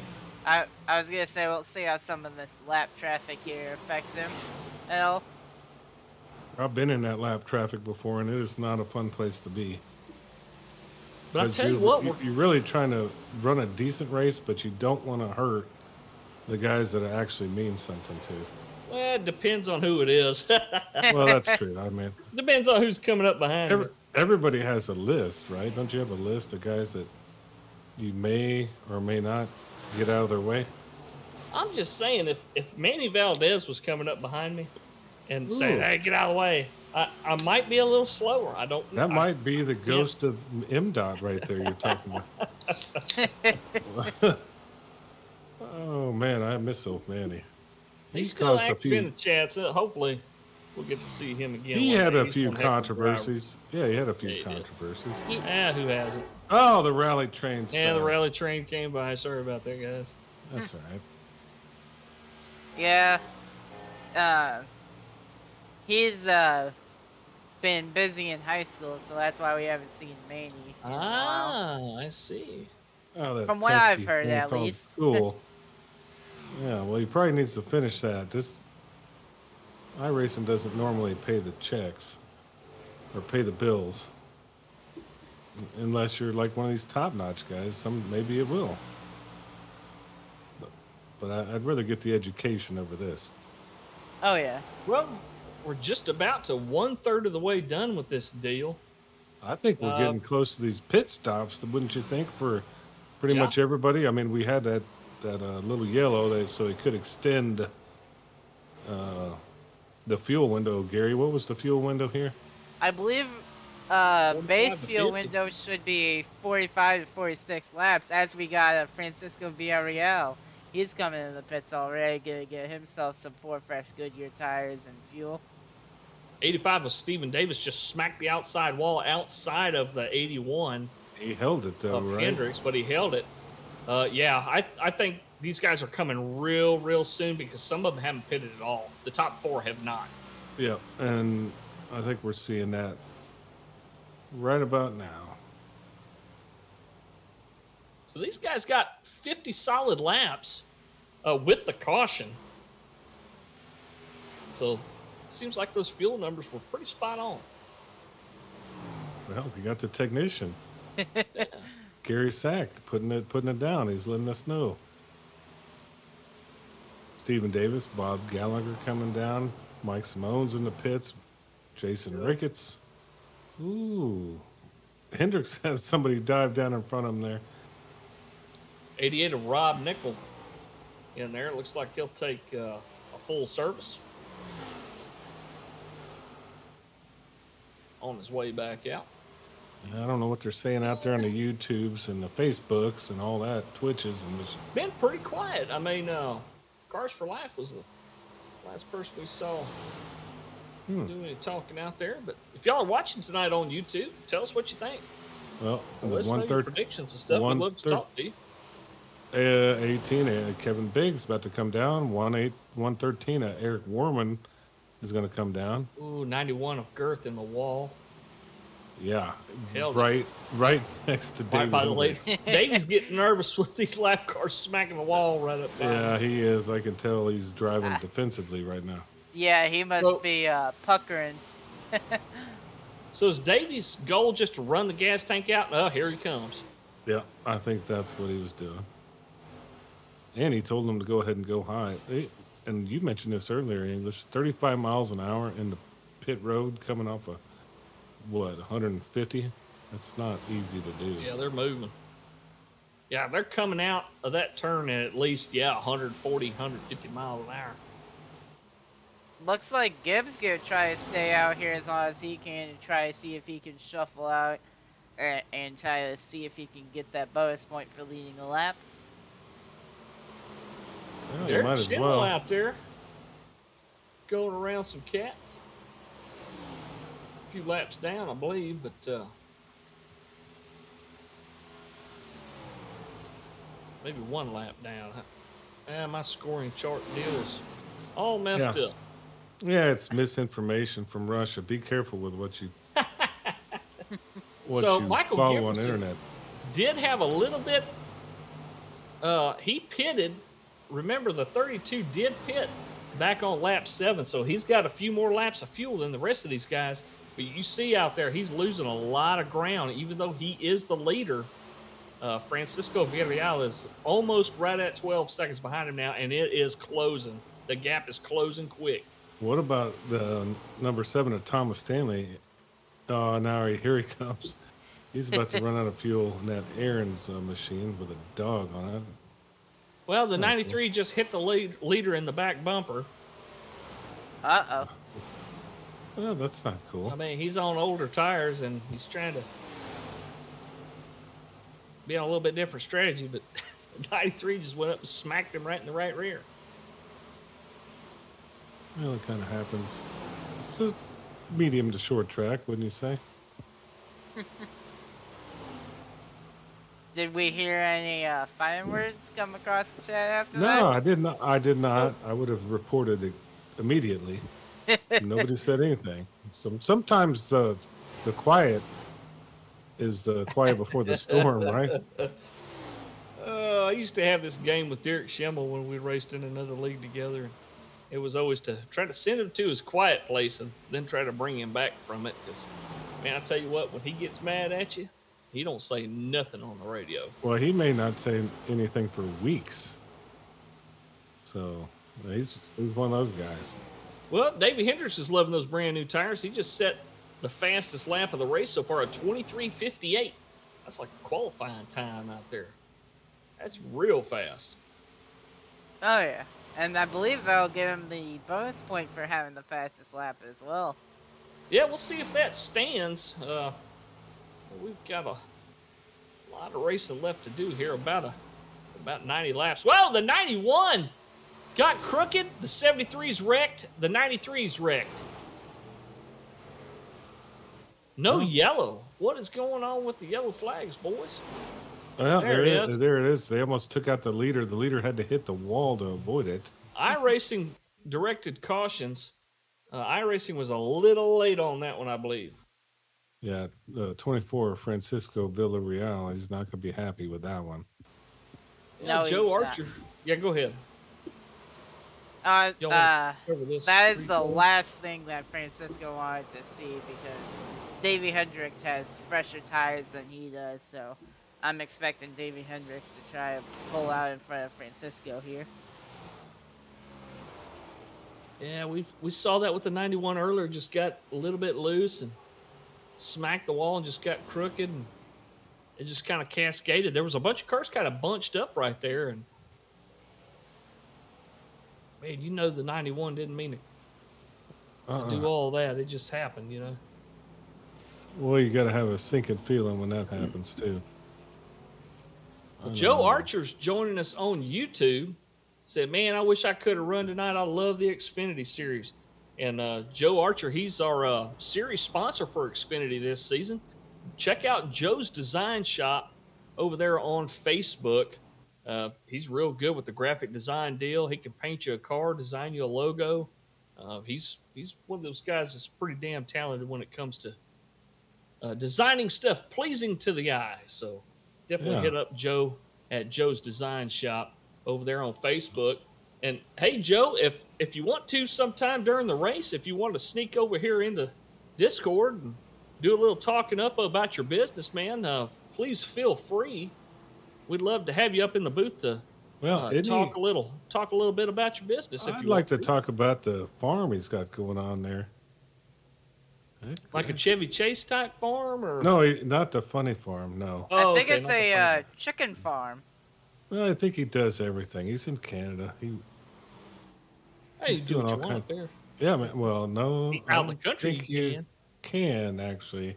I was gonna say we'll see how some of this lap traffic here affects him. Hell. I've been in that lap traffic before, and it is not a fun place to be. But I 'Cause tell you what, you're really trying to run a decent race, but you don't want to hurt the guys that it actually means something to. well, it depends on who it is. Well, that's true. I mean, Depends on who's coming up behind you. everybody has a list, right? Don't you have a list of guys that you may or may not get out of their way? I'm just saying, if Manny Valdez was coming up behind me and saying, "Hey, get out of the way," I might be a little slower. I don't know. That might be the ghost of Mdot right there you're talking about. Oh, man, I miss old Manny. He's still active in the chat, so hopefully we'll get to see him again. He one had day. a He's few one heck of a driver. controversies. Yeah, he had a few Yeah, he did. controversies. Who hasn't? Oh, the rally train's Yeah, the back. rally train came by. Sorry about that, guys. That's all right. Yeah. He's been busy in high school, so that's why we haven't seen Manny in a while. I see. Oh, that From what I've pesky heard, thing at called least. School. Yeah, well, he probably needs to finish that. This iRacing doesn't normally pay the checks or pay the bills, unless you're like one of these top-notch guys. Maybe it will. But I'd rather get the education over this. Oh yeah. Well, we're just about to 1/3 of the way done with this deal. I think we're getting close to these pit stops, wouldn't you think, for pretty Yeah. much everybody? I mean, we had that little yellow, so it could extend the fuel window. Gary, what was the fuel window here? I believe 45 base to fuel 50. window should be 45 to 46 laps, as we got Francisco Villarreal. He's coming in the pits already, gonna get himself some 4 fresh Goodyear tires and fuel. 85 of Stephen Davis just smacked the outside wall outside of the 81 He held it, though, of right? Hendricks, but he held it. Yeah, I think these guys are coming real soon because some of them haven't pitted at all. The top 4 have not. Yeah, and I think we're seeing that right about now. So these guys got 50 solid laps with the caution. So it seems like those fuel numbers were pretty spot on. Well, we got the technician, Gary Sack, putting it down. He's letting us know. Stephen Davis, Bob Gallagher coming down, Mike Simone's in the pits, Jason Ricketts. Ooh, Hendricks had somebody dive down in front of him there. 88 of Rob Nickel in there. It looks like he'll take a full service on his way back out. I don't know what they're saying out there on the YouTubes and the Facebooks and all that, Twitches, and just Been pretty quiet. I mean, Cars for Life was the last person we saw doing any talking out there. But if y'all are watching tonight on YouTube, tell us what you think. well, the Let us know your 1/3. predictions and stuff. We'd love to 1/3. talk to you. 18, Kevin Biggs about to come down. 113, Eric Warman is going to come down. Ooh, 91 of girth in the wall. Yeah, Held it. right next to Right David. by the Hendricks. lady. Davy's getting nervous with these lap cars smacking the wall right up by him. Yeah, he is. I can tell he's driving defensively right now. Yeah, he must So- be puckering. So is Davey's goal just to run the gas tank out? Oh, here he comes. Yeah, I think that's what he was doing. And he told them to go ahead and go high. And you mentioned this earlier, English. 35 miles an hour in the pit road coming off of, 150? That's not easy to do. Yeah, they're moving. Yeah, they're coming out of that turn at least, 140, 150 miles an hour. Looks like Gibbs gonna try to stay out here as long as he can and try to see if he can shuffle out and try to see if he can get that bonus point for leading a lap. Well, you Derek might as Schimmel well. out there going around some cats. A few laps down, I believe, but maybe one lap down. My scoring chart deal is all messed Yeah. up. Yeah, it's misinformation from Russia. Be careful with what you So, Michael follow on the Gibson- internet. Did have a little bit. He pitted. Remember, the 32 did pit back on lap 7, so he's got a few more laps of fuel than the rest of these guys. But you see out there, he's losing a lot of ground, even though he is the leader. Francisco Villarreal is almost right at 12 seconds behind him now, and it is closing. The gap is closing quick. What about the number 7 of Thomas Stanley? Oh, now here he comes. He's about to run out of fuel in that Aaron's machine with a dog on it. Well, the 93 just hit the leader in the back bumper. Uh-oh. Well, that's not cool. I mean, he's on older tires, and he's trying to be on a little bit different strategy, but 93 just went up and smacked him right in the right rear. Well, it kind of happens. It's a medium to short track, wouldn't you say? Did we hear any final words come across the chat after that? No, I did not. I did not. I would have reported it immediately. Nobody said anything. Sometimes the quiet is the quiet before the storm, right? I used to have this game with Derek Schimmel when we raced in another league together. It was always to try to send him to his quiet place and then try to bring him back from it. Because, man, I tell you what, when he gets mad at you, he don't say nothing on the radio. Well, he may not say anything for weeks. So he's one of those guys. Well, Davey Hendricks is loving those brand new tires. He just set the fastest lap of the race so far at 23:58. That's like a qualifying time out there. That's real fast. Oh, yeah. And I believe that'll get him the bonus point for having the fastest lap as well. Yeah, we'll see if that stands. We've got a lot of racing left to do here. About 90 laps. Well, the 91 got crooked. The 73's wrecked. The 93's wrecked. No yellow. What is going on with the yellow flags, boys? Well, There it is. There it is. They almost took out the leader. The leader had to hit the wall to avoid it. iRacing directed cautions. iRacing was a little late on that one, I believe. Yeah, 24, Francisco Villarreal. He's not going to be happy with that one. Yeah, No, Joe he's not. Archer. Yeah, go ahead. Y'all cover this That is the briefly? last thing that Francisco wanted to see because Davey Hendricks has fresher tires than he does, so I'm expecting Davey Hendricks to try to pull out in front of Francisco here. Yeah, we saw that with the 91 earlier. Just got a little bit loose and smacked the wall and just got crooked, and it just kind of cascaded. There was a bunch of cars kind of bunched up right there, and man, you know the 91 didn't mean to do all that. It just happened, you know. Well, you got to have a sinking feeling when that happens, too. I Joe know. Archer's joining us on YouTube. Said, man, I wish I could have run tonight. I love the Xfinity series. And Joe Archer, he's our series sponsor for Xfinity this season. Check out Joe's Design Shop over there on Facebook. He's real good with the graphic design deal. He can paint you a car, design you a logo. He's one of those guys that's pretty damn talented when it comes to designing stuff pleasing to the eye. So definitely hit up Joe at Joe's Design Shop over there on Facebook. And hey, Joe, if you want to sometime during the race, if you want to sneak over here into Discord and do a little talking up about your business, man, please feel free. We'd love to have you up in the booth to Well, isn't talk he? a little bit about your business if I'd you like want to talk about the farm he's got going on there. Heck, like a yeah. Chevy Chase type farm, or No, not the funny farm. No. I oh, think okay, it's not the funny a farm. chicken farm. Well, I think he does everything. He's in Canada. Hey, He's you do doing what you all want kind. up there. Yeah, man. Well, no, I Out in the don't country, think you you can. can actually.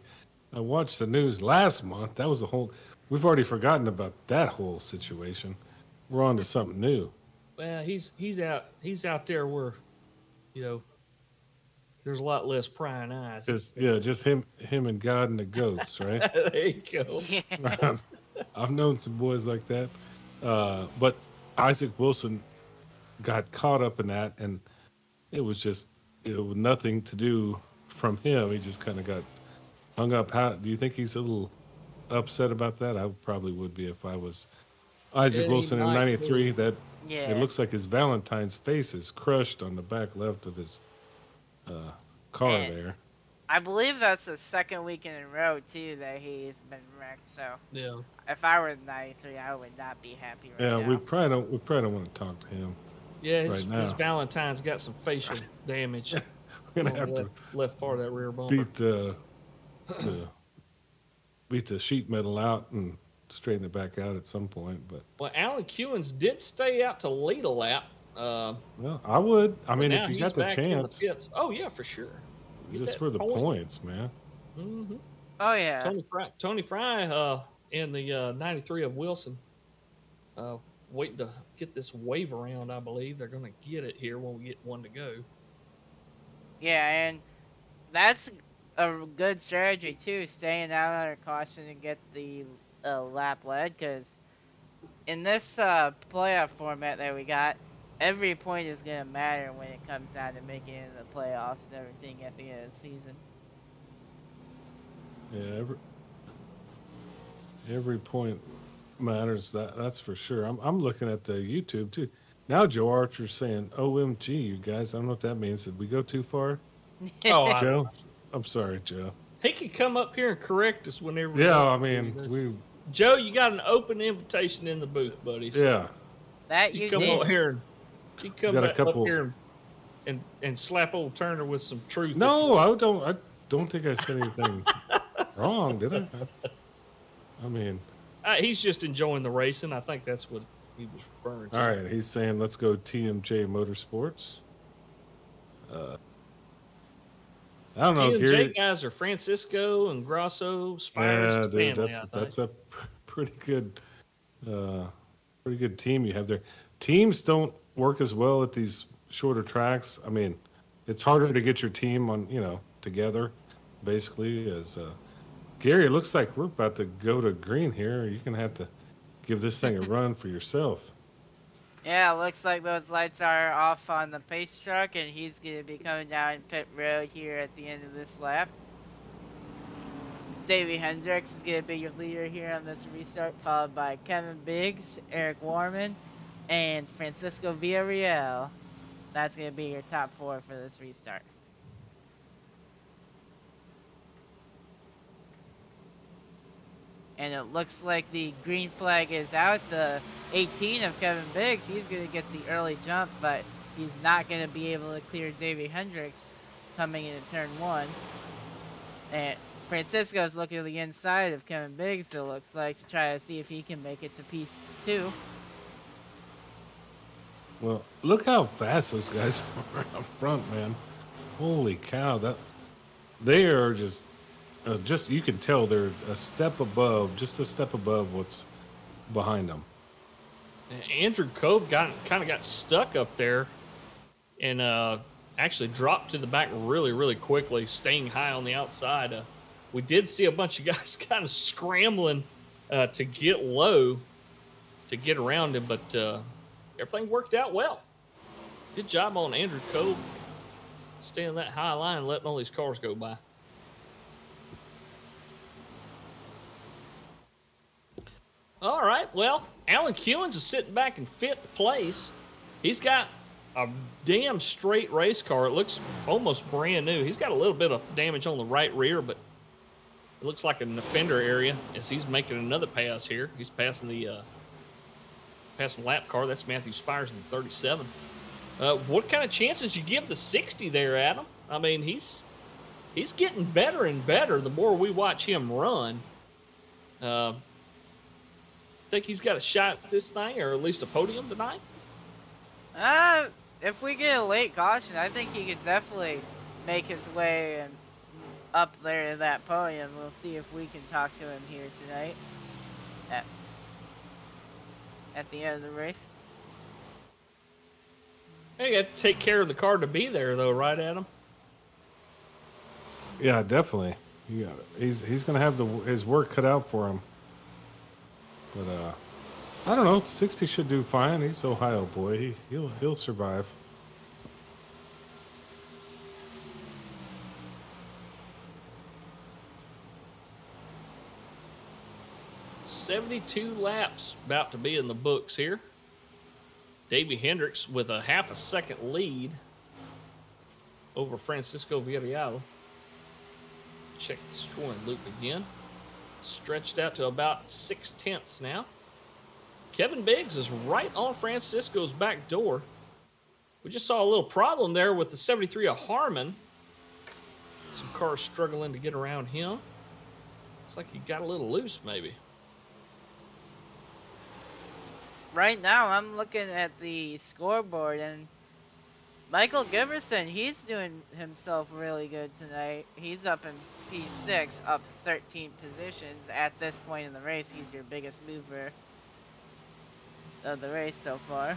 I watched the news last month. That was a whole. We've already forgotten about that whole situation. We're on to something new. Well, he's out there where, you know, there's a lot less prying eyes. Just him and God and the goats, right? There you go. Yeah. I've known some boys like that, but Isaac Wilson got caught up in that, and it was nothing to do from him. He just kind of got hung up. How do you think he's a little upset about that? I probably would be if I was Isaac He Wilson in might '93. be. That Yeah. it looks like his Valentine's face is crushed on the back left of his car And there. I believe that's the second week in a row too that he's been wrecked. So Yeah. if I were 93, I would not be happy right Yeah, now. we probably don't want to talk to him. Yeah, Right his now. Valentine's got some facial damage. We're gonna on have the to left part of that rear bumper. beat the sheet metal out and straighten it back out at some point. But Well, Alan Kewins did stay out to lead a lap. well, I would. I But mean, now if you he's got the back in the chance, pits. Oh yeah, for sure. Get just that for the point. points, man. Mm-hmm. Oh yeah. Tony Fry, in the '93 of Wilson, waiting to get this wave around. I believe they're going to get it here when we get one to go. Yeah, and that's a good strategy too, staying out under caution and get the lap led. Because in this playoff format that we got, every point is gonna matter when it comes down to making it into the playoffs and everything at the end of the season. Yeah, every point matters. That's for sure. I'm looking at the YouTube too. Now Joe Archer's saying, "OMG, you guys." I don't know what that means. Did we go too far, Oh, Joe? I'm sorry, Joe. he can come up here and correct us whenever. he Yeah, I wants. mean, Joe, you got an open invitation in the booth, buddy. So yeah. That you you come did. up here and got a couple- up here and slap old Turner with some truth. No, I don't. I don't think I said anything wrong, did I? I mean, He's just enjoying the racing. I think that's what he was referring to. all right. He's saying, "Let's go TMJ Motorsports." I don't know, TMJ Gary. guys are Francisco and Grosso, Spires, Yeah, and dude, Stanley. that's a pretty good team you have there. Teams don't work as well at these shorter tracks. I mean, it's harder to get your team on, together, basically. As Gary, it looks like we're about to go to green here. You're gonna have to give this thing a run for yourself. Yeah, it looks like those lights are off on the pace truck, and he's going to be coming down pit road here at the end of this lap. Davey Hendricks is going to be your leader here on this restart, followed by Kevin Biggs, Eric Warman, and Francisco Villarreal. That's going to be your top four for this restart. And it looks like the green flag is out. The 18 of Kevin Biggs, he's going to get the early jump, but he's not going to be able to clear Davey Hendricks coming into turn one. And Francisco's looking to the inside of Kevin Biggs, it looks like, to try to see if he can make it to piece two. Well, look how fast those guys are up front, man. Holy cow! They are just you can tell they're just a step above what's behind them. Andrew Cope kind of got stuck up there and actually dropped to the back really, really quickly, staying high on the outside. We did see a bunch of guys kind of scrambling to get low to get around him, but everything worked out well. Good job on Andrew Cope staying that high line and letting all these cars go by. All right, well, Alan Kewins is sitting back in fifth place. He's got a damn straight race car. It looks almost brand new. He's got a little bit of damage on the right rear, but it looks like an fender area as he's making another pass here. He's passing the lap car. That's Matthew Spires in the 37. What kind of chances you give the 60 there, Adam? I mean, he's getting better and better the more we watch him run. Think he's got a shot at this thing, or at least a podium tonight? If we get a late caution, I think he could definitely make his way and up there in that podium. We'll see if we can talk to him here tonight at the end of the race. Hey, you have to take care of the car to be there, though, right, Adam? Yeah, definitely. Yeah, he's gonna have his work cut out for him. But I don't know. 60 should do fine. He's Ohio boy. He'll survive. .72 laps about to be in the books here. Davey Hendricks with a half a second lead over Francisco Villarreal. Check the scoring loop again. Stretched out to about 0.6 now. Kevin Biggs is right on Francisco's back door. We just saw a little problem there with the 73 of Harmon. Some cars struggling to get around him. Looks like he got a little loose, maybe. Right now, I'm looking at the scoreboard, and Michael Giberson, he's doing himself really good tonight. He's up in P6, up 13 positions. At this point in the race, he's your biggest mover of the race so far.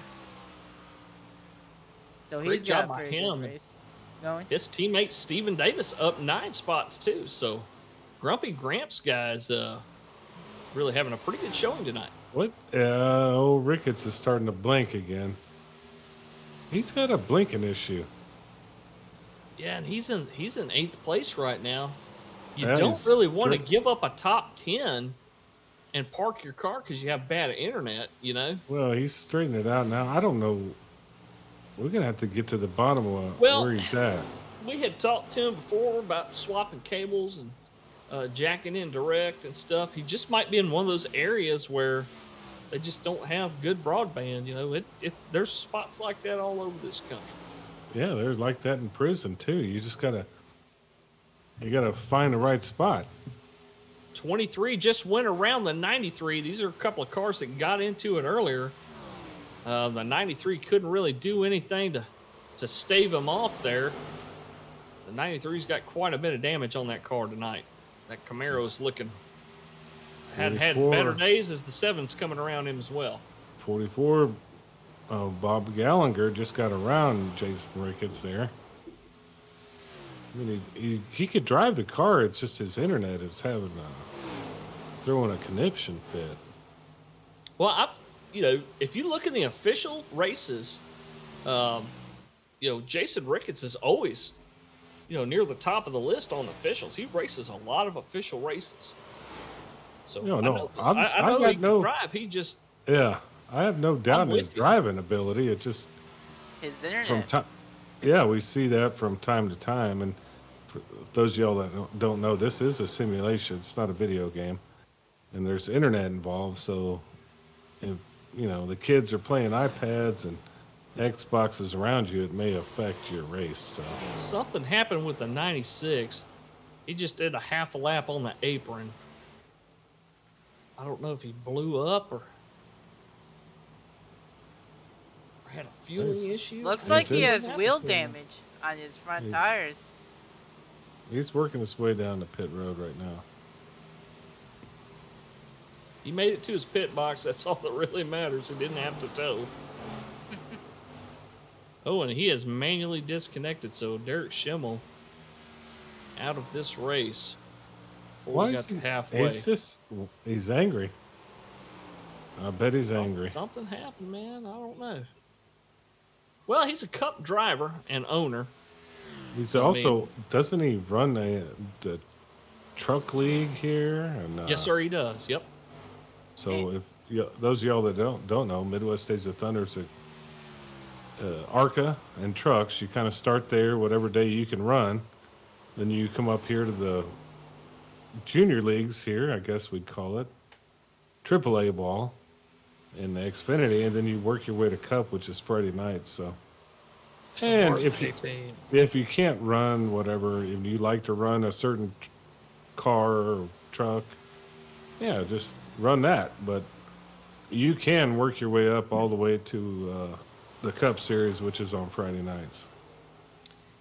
So he's Great got job a by pretty him. good race going. His teammate Steven Davis up 9 spots too. So Grumpy Gramps guys really having a pretty good showing tonight. What? Old Ricketts is starting to blink again. He's got a blinking issue. Yeah, and he's in 8th place right now. You That don't is really want to good. give up a top 10 and park your car because you have bad internet, you know? Well, he's straightening it out now. I don't know. We're gonna have to get to the bottom of Well- where he's at. We had talked to him before about swapping cables and jacking in direct and stuff. He just might be in one of those areas where they just don't have good broadband. You know, there's spots like that all over this country. Yeah, they're like that in prison too. You gotta find the right spot. 23 just went around the 93. These are a couple of cars that got into it earlier. The 93 couldn't really do anything to stave him off there. The 93's got quite a bit of damage on that car tonight. That Camaro's looking had 44. better days as the 7's coming around him as well. 44. Bob Gallagher just got around Jason Ricketts there. I mean, he could drive the car. It's just his internet is throwing a conniption fit. Well, if you look in the official races, Jason Ricketts is always, near the top of the list on officials. He races a lot of official races. So I know he can drive. He just Yeah, I have no doubt in his with you. driving ability. It just His internet. from time. Yeah, we see that from time to time. And for those of y'all that don't know, this is a simulation. It's not a video game, and there's internet involved. So, if the kids are playing iPads and Xboxes around you, it may affect your race. So something happened with the 96. He just did a half a lap on the apron. I don't know if he blew up or had a fueling issue. Looks Yes, like he it has happened wheel to him. damage on his front Yeah. tires. he's working his way down the pit road right now. He made it to his pit box. That's all that really matters. He didn't have to tow. Oh, and he is manually disconnected. So Derek Schimmel out of this race before we got to halfway. He's angry. I bet he's angry. Something happened, man. I don't know. Well, he's a Cup driver and owner. He's I mean- also doesn't he run the truck league here? And, Yes, sir, he does. Yep. So if those of y'all that don't know, Midwest Days of Thunder is ARCA and trucks. You kind of start there, whatever day you can run. Then you come up here to the junior leagues here, I guess we'd call it. AAA ball in the Xfinity, and then you work your way to Cup, which is Friday night. So, and if you can't run whatever, if you like to run a certain car or truck, yeah, just run that. But you can work your way up all the way to the Cup Series, which is on Friday nights.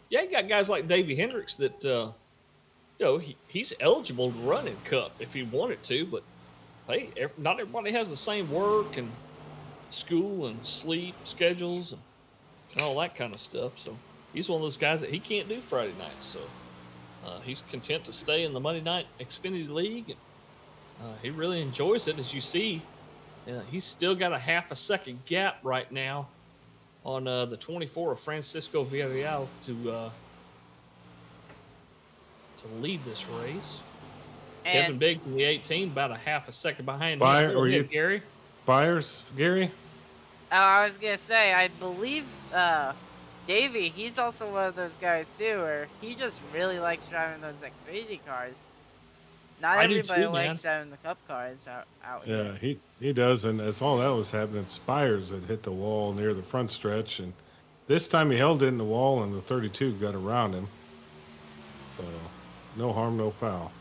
Yeah, you got guys like Davey Hendricks that, he's eligible to run in Cup if he wanted to, but hey, not everybody has the same work and school and sleep schedules and all that kind of stuff. So he's one of those guys that he can't do Friday nights. So he's content to stay in the Monday night Xfinity League. He really enjoys it, as you see. He's still got a half a second gap right now on the 24 of Francisco Villarreal to lead this race. And Kevin Biggs in the 18, about a half a second behind Spire, him. or you, Gary? Spires, Gary? oh, I was gonna say, I believe Davey, he's also one of those guys too, where he just really likes driving those Xfinity cars. Not I do everybody too, likes man. driving the Cup cars out Yeah, here. he does, and as all that was happening, Spires had hit the wall near the front stretch, and this time he held it in the wall, and the 32 got around him. So, no harm, no foul.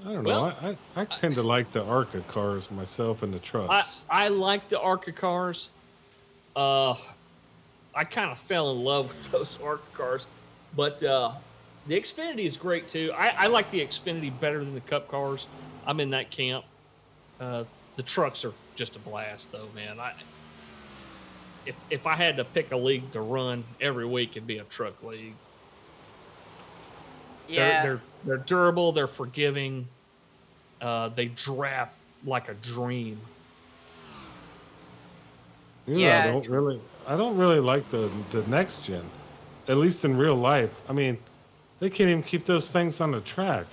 I don't know. I tend to like the ARCA cars myself and the trucks. I like the ARCA cars. I kind of fell in love with those ARCA cars, but the Xfinity is great too. I like the Xfinity better than the Cup cars. I'm in that camp. The trucks are just a blast, though, man. If I had to pick a league to run every week, it'd be a truck league. Yeah. They're durable. They're forgiving. They draft like a dream. Yeah. I don't really like the next gen, at least in real life. I mean, they can't even keep those things on the track.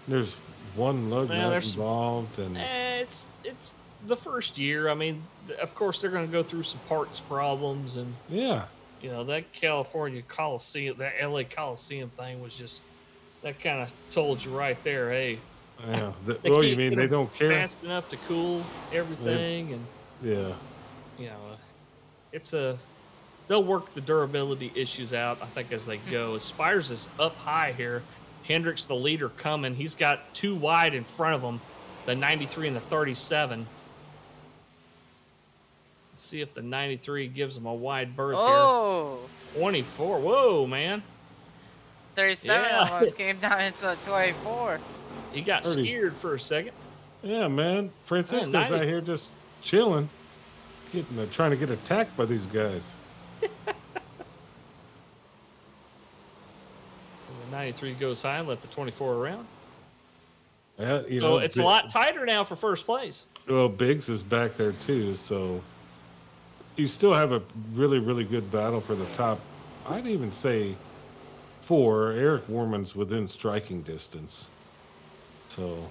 There's one lug nut involved, and it's the first year. I mean, of course they're going to go through some parts problems, and yeah, that California Coliseum, that LA Coliseum thing was just, that kind of told you right there, hey. Yeah. Well, you mean they don't care? Fast enough to cool everything, and yeah. They'll work the durability issues out, I think, as they go. Spires is up high here. Hendricks, the leader, coming. He's got two wide in front of him, the 93 and the 37. Let's see if the 93 gives him a wide berth Oh, here. 24. Whoa, man. 37 almost came down into a 24. He got 30. scared for a second. Yeah, man. Francisco's 90. out here just chilling, trying to get attacked by these guys. The 93 goes high and let the 24 around. Yeah, So it's a lot tighter now for first place. Well, Biggs is back there too, so you still have a really, really good battle for the top. I'd even say 4. Eric Warman's within striking distance. So,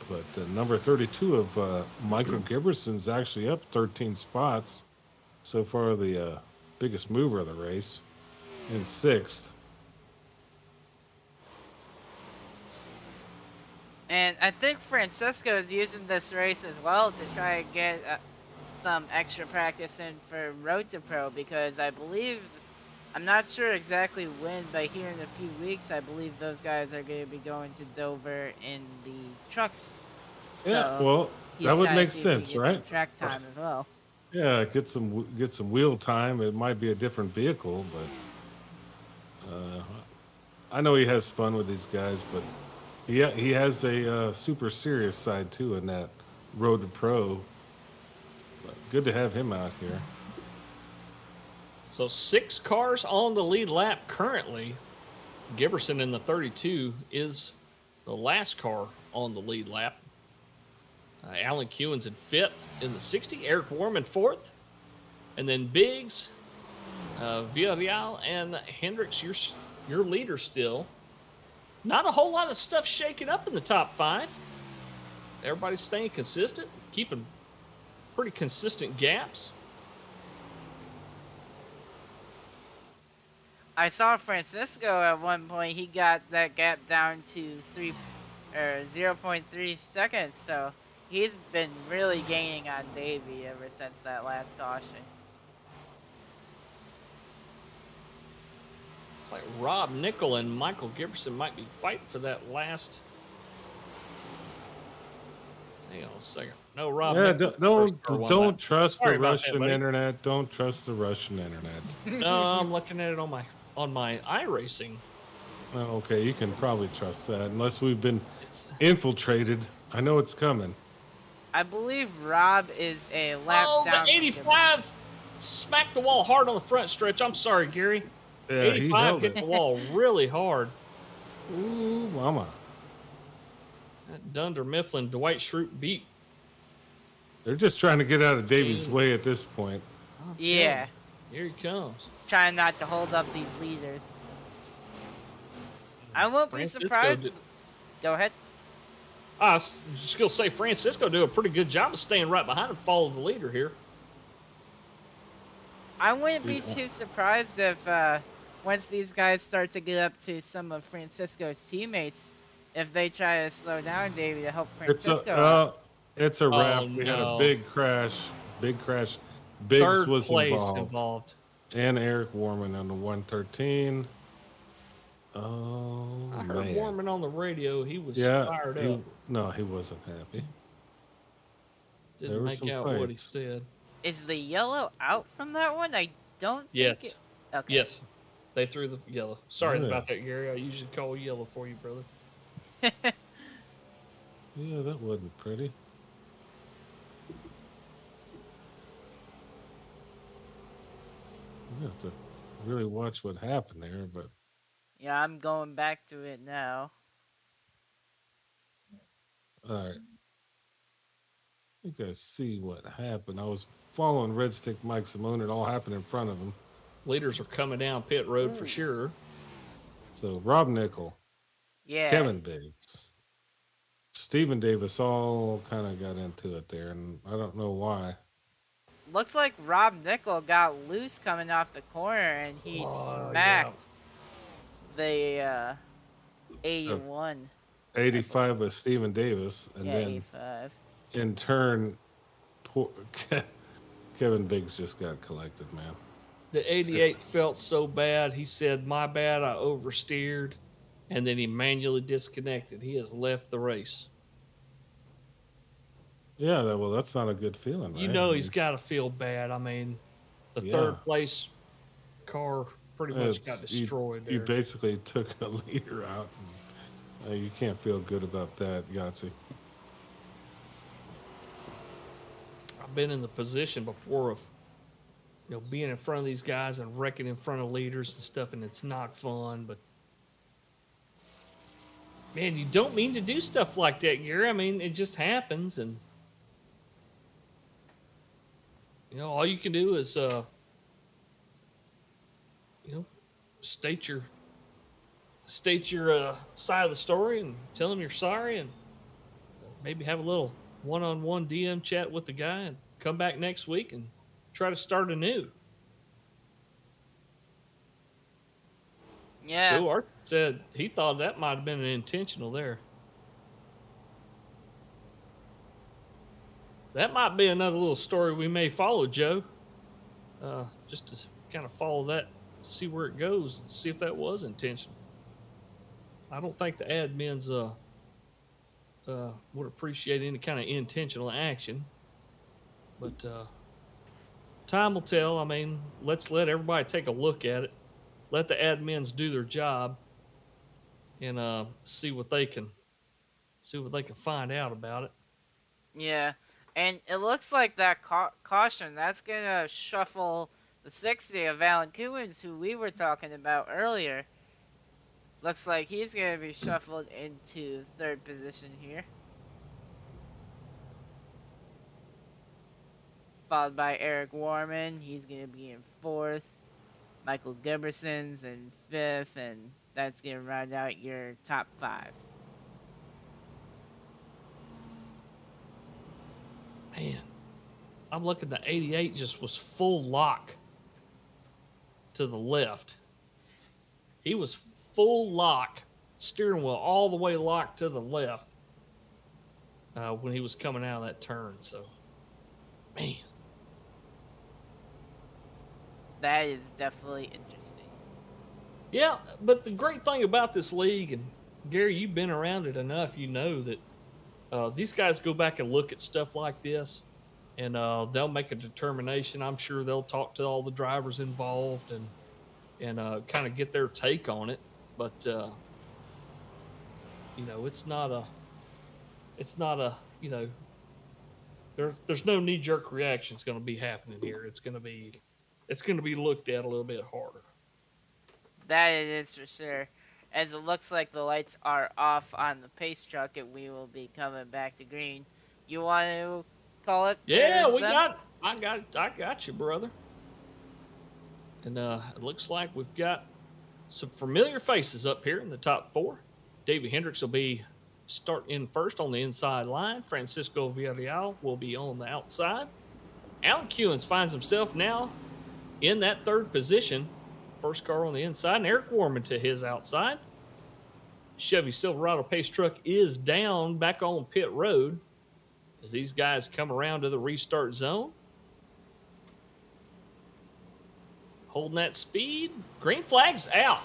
but number 32 of Michael Giberson's actually up 13 spots. So far, the biggest mover of the race in 6th. And I think Francisco is using this race as well to try and get some extra practice in for Road to Pro, because I believe, I'm not sure exactly when, but here in a few weeks, I believe those guys are going to be going to Dover in the trucks. Yeah, So well, he's that would trying to make see if he sense, can get right? some track time as well. Yeah, get some wheel time. It might be a different vehicle, but I know he has fun with these guys. But he has a super serious side too in that Road to Pro. But good to have him out here. So 6 cars on the lead lap currently. Giberson in the 32 is the last car on the lead lap. Alan Kewins in 5th in the 60. Eric Warman 4th. And then Biggs, Villarreal, and Hendricks, your leader still. Not a whole lot of stuff shaking up in the top 5. everybody's staying consistent, keeping pretty consistent gaps. I saw Francisco at one point. He got that gap down to 0.3 seconds. So he's been really gaining on Davey ever since that last caution. It's like Rob Nickel and Michael Gibson might be fighting for that last. Hang on a second. No, Rob. Yeah, Nickel don't trust Sorry the about that, Russian buddy. internet. Don't trust the Russian internet. No, I'm looking at it on my iRacing. Well, okay, you can probably trust that unless we've been It's infiltrated. I know it's coming. I believe Rob is a lap down. The 85 smacked the wall hard on the front stretch. I'm sorry, Gary. Yeah, 85 hit the wall really hard. Ooh, mama. That Dunder Mifflin, Dwight Schrute beat. They're just trying to get out of Davey's way at this point. I'm Yeah. Here he comes. Trying not to hold up these leaders. I won't be surprised. Go ahead. I was just going to say, Francisco do a pretty good job of staying right behind him, follow the leader here. I wouldn't be too surprised if once these guys start to get up to some of Francisco's teammates, if they try to slow down Davey to help Francisco. It's a wrap. We had a big crash. Biggs Third was place involved. And Eric Warman on the 113. Oh, I heard man. Warman on the radio. He was fired up. No, he wasn't happy. Didn't make out what he said. Is the yellow out from that one? I don't think it. Okay. Yes. They threw the yellow. Sorry about that, Gary. I usually call yellow for you, brother. Yeah, that wasn't pretty. You have to really watch what happened there, but Yeah, I'm going back to it now. all right. You guys see what happened. I was following Red Stick Mike Simone. It all happened in front of him. Leaders are coming down pit road for sure. So Rob Nickel, Yeah. Kevin Biggs, Stephen Davis all kind of got into it there, and I don't know why. Looks like Rob Nickel got loose coming off the corner, and he smacked the 81. 85 with Stephen Davis, and Yeah, then 85. in turn, poor Kevin Biggs just got collected, man. The 88 felt so bad. He said, "My bad, I oversteered," and then he manually disconnected. He has left the race. Yeah, well, that's not a good feeling, right? You know he's got to feel bad. I mean, the third place car pretty much got destroyed there. You basically took a leader out. And, you can't feel good about that, Yahtzee. I've been in the position before of, being in front of these guys and wrecking in front of leaders and stuff, and it's not fun. But man, you don't mean to do stuff like that, Gary. I mean, it just happens, and all you can do is, state your side of the story and tell them you're sorry, and maybe have a little one-on-one DM chat with the guy, and come back next week and try to start anew. Yeah. Joe Art said he thought that might have been an intentional there. That might be another little story we may follow, Joe. Just to kind of follow that, see where it goes, and see if that was intentional. I don't think the admins would appreciate any kind of intentional action, but time will tell. I mean, let's let everybody take a look at it. Let the admins do their job, and see what they can find out about it. Yeah. And it looks like that caution, that's going to shuffle the 60 of Alan Kewins, who we were talking about earlier. Looks like he's going to be shuffled into third position here. Followed by Eric Warman. He's going to be in fourth. Michael Giberson's in fifth. And that's going to round out your top five. Man, I'm looking. The 88 just was full lock to the left. He was full lock, steering wheel all the way locked to the left when he was coming out of that turn. So, man. That is definitely interesting. Yeah, but the great thing about this league, and Gary, you've been around it enough, you know that these guys go back and look at stuff like this, and they'll make a determination. I'm sure they'll talk to all the drivers involved and kind of get their take on it. But you know, it's not a you know, there's no knee jerk reactions going to be happening here. It's going to be looked at a little bit harder. That it is for sure. As it looks like the lights are off on the pace truck and we will be coming back to green. You want to call it? Yeah, I got you, brother. And it looks like we've got some familiar faces up here in the top 4. Davey Hendricks will be starting first on the inside line. Francisco Villarreal will be on the outside. Alan Kewins finds himself now in that 3rd position. First car on the inside, and Eric Warman to his outside. Chevy Silverado pace truck is down back on pit road as these guys come around to the restart zone. Holding that speed. Green flag's out.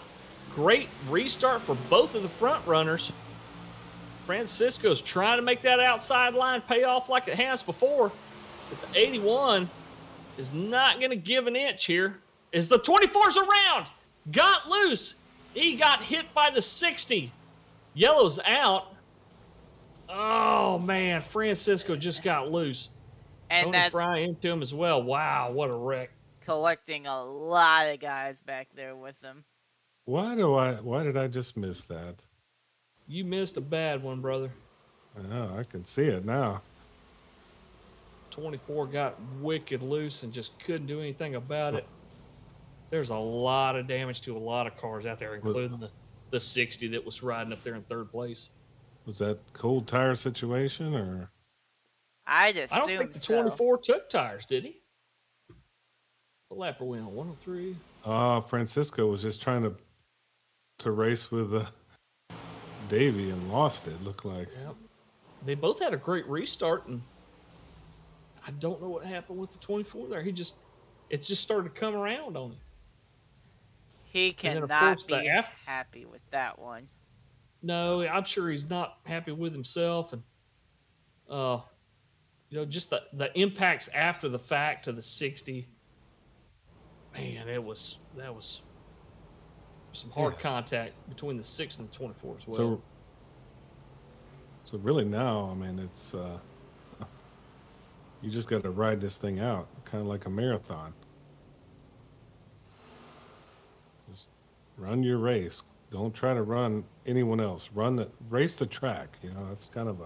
Great restart for both of the front runners. Francisco's trying to make that outside line pay off like it has before, but the 81 is not going to give an inch here. As the 24's around, got loose. He got hit by the 60. Yellow's out. Oh, man, Francisco just got loose. And Tony that's Fry into him as well. Wow, what a wreck. collecting a lot of guys back there with him. Why did I just miss that? You missed a bad one, brother. Oh, I can see it now. 24 got wicked loose and just couldn't do anything about it. There's a lot of damage to a lot of cars out there, including the 60 that was riding up there in 3rd place. Was that cold tire situation or? I'd I don't assume think the so. 24 took tires, did he? What lap are we on? 103? Francisco was just trying to race with Davey and lost it, looked like. Yep. They both had a great restart, and I don't know what happened with the 24 there. It just started to come around on him. He And then, of cannot course, the be happy with that one. No, I'm sure he's not happy with himself, and you know, just the impacts after the fact to the 60. Man, that was some hard contact between the 6 and the 24 as well. So really now, I mean, it's you just got to ride this thing out, kind of like a marathon. Just run your race. Don't try to run anyone else. Race the track. You know, that's kind of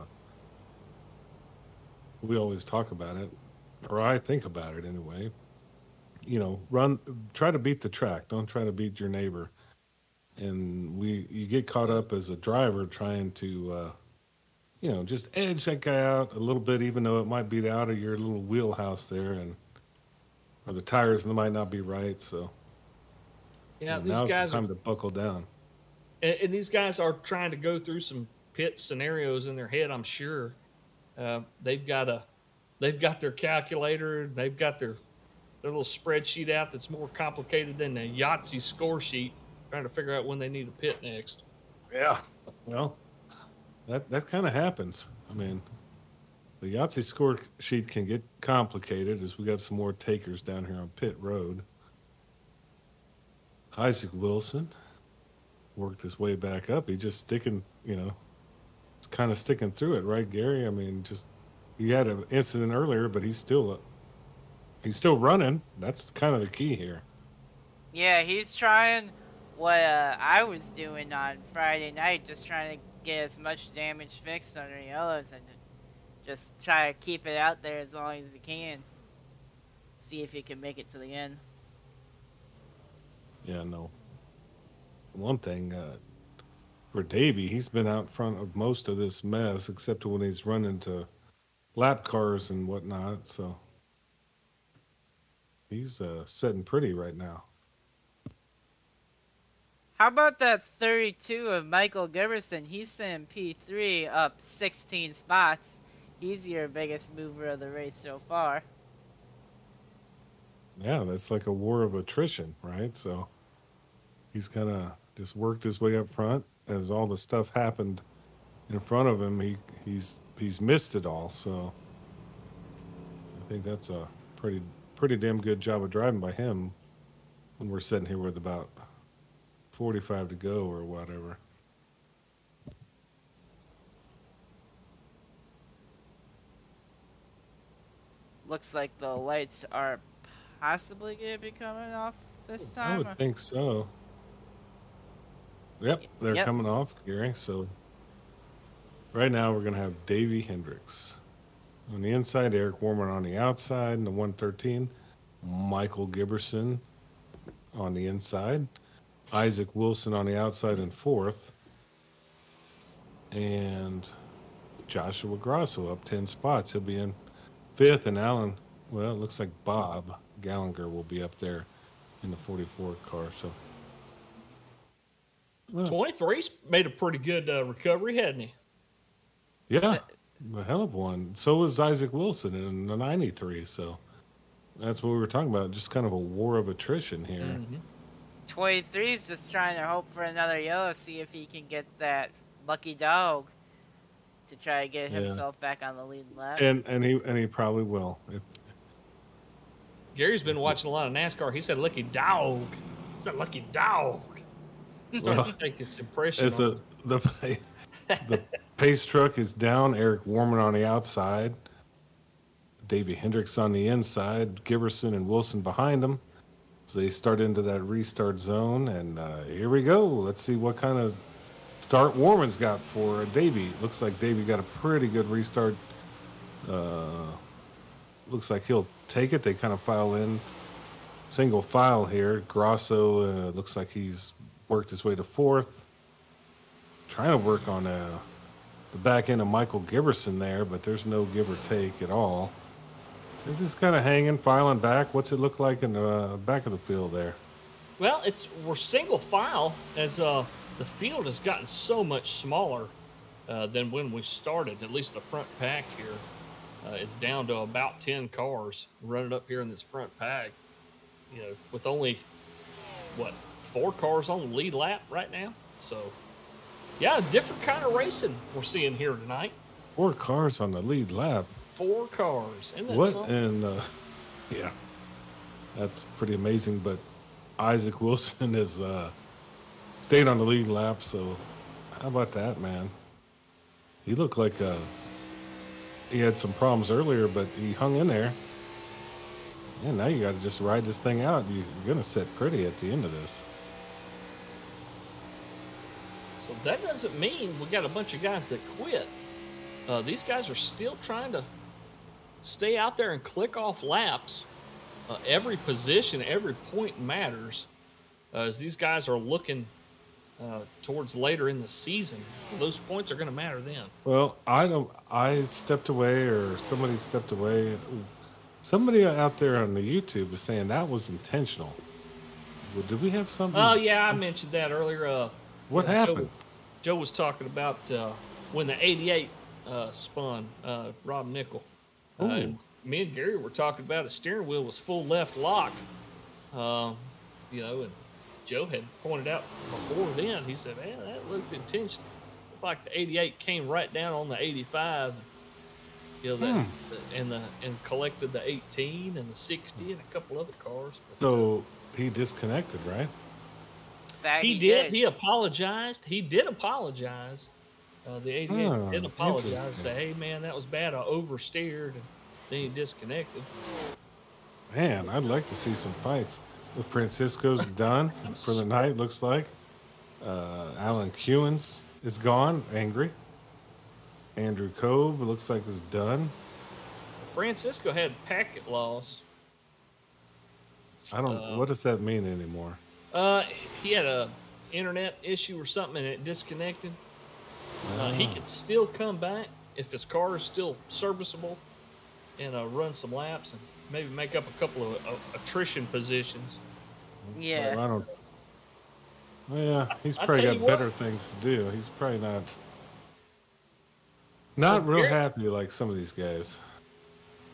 we always talk about it, or I think about it anyway. You know, try to beat the track. Don't try to beat your neighbor. And you get caught up as a driver trying to, you know, just edge that guy out a little bit, even though it might be out of your little wheelhouse there, or the tires might not be right. So Yeah, you know, these now's guys the time to buckle down. and these guys are trying to go through some pit scenarios in their head. I'm sure they've got their calculator. They've got their little spreadsheet out that's more complicated than the Yahtzee score sheet, trying to figure out when they need to pit next. Yeah. Well, that kind of happens. I mean, the Yahtzee score sheet can get complicated as we got some more takers down here on pit road. Isaac Wilson worked his way back up. He just sticking, you know, kind of sticking through it, right, Gary? I mean, he had an incident earlier, but he's still running. That's kind of the key here. Yeah, he's trying what I was doing on Friday night, just trying to get as much damage fixed on the yellows and just try to keep it out there as long as he can. See if he can make it to the end. Yeah, no. One thing for Davey, he's been out front of most of this mess, except when he's running to lap cars and whatnot. So he's sitting pretty right now. How about that 32 of Michael Giberson? He's sitting P3 up 16 spots. He's your biggest mover of the race so far. Yeah, that's like a war of attrition, right? So he's kind of just worked his way up front as all the stuff happened in front of him. He's missed it all. So I think that's a pretty damn good job of driving by him when we're sitting here with about 45 to go or whatever. Looks like the lights are possibly going to be coming off this I time. would think so. Yep, they're Yep. coming off, Gary. So right now we're going to have Davey Hendricks on the inside, Eric Warman on the outside in the 113, Michael Giberson on the inside, Isaac Wilson on the outside in fourth, and Joshua Grosso up 10 spots. He'll be in fifth, and Alan, well, it looks like Bob Gallagher will be up there in the 44 car. So 23's made a pretty good recovery, hadn't he? yeah, a hell of one. So was Isaac Wilson in the 93. So that's what we were talking about. Just kind of a war of attrition here. Mm-hmm. 23's just trying to hope for another yellow, see if he can get that lucky dog to try to get Yeah. himself back on the lead lap. And he probably will. Gary's been watching a lot of NASCAR. He said lucky dog. It's a lucky dog. Starting to take its impression. It's the pace truck is down. Eric Warman on the outside. Davey Hendricks on the inside. Giberson and Wilson behind them. So they start into that restart zone, and here we go. Let's see what kind of start Warman's got for Davey. Looks like Davey got a pretty good restart. Looks like he'll take it. They kind of file in single file here. Grosso looks like he's worked his way to fourth. Trying to work on the back end of Michael Giberson there, but there's no give or take at all. They're just kind of hanging, filing back. What's it look like in the back of the field there? Well, we're single file as the field has gotten so much smaller than when we started. At least the front pack here is down to about 10 cars running up here in this front pack. You know, with only 4 cars on the lead lap right now. So, yeah, a different kind of racing we're seeing here tonight. 4 cars on the lead lap. 4 cars. Isn't that What? something? And yeah, that's pretty amazing. But Isaac Wilson has stayed on the lead lap. So how about that, man? He looked like he had some problems earlier, but he hung in there. And now you got to just ride this thing out. You're going to sit pretty at the end of this. So that doesn't mean we got a bunch of guys that quit. These guys are still trying to stay out there and click off laps. Every position, every point matters as these guys are looking towards later in the season. Those points are going to matter then. Well, I stepped away, or somebody stepped away. Somebody out there on the YouTube was saying that was intentional. Well, did we have something? Oh, yeah, I mentioned that earlier. What happened? Joe was talking about when the 88 spun, Rob Nickel. And me and Gary were talking about the steering wheel was full left lock. And Joe had pointed out before then, he said, man, that looked intentional. Looked like the 88 came right down on the 85. And collected the 18 and the 60 and a couple other cars. So he disconnected, right? He did. He apologized. He did apologize. The 88 did apologize. Interesting. Say, hey, man, that was bad. I oversteered. And then he disconnected. Man, I'd like to see some fights. If Francisco's done for the night, looks like. Alan Kewins is gone, angry. Andrew Cove, it looks like, is done. Francisco had packet loss. I don't. What does that mean anymore? He had a internet issue or something, and it disconnected. He could still come back if his car is still serviceable, and run some laps and maybe make up a couple of attrition positions. Yeah. Well, I don't. Well, yeah, he's I probably tell got you better what, things to do. He's probably not well, real Gary, happy like some of these guys.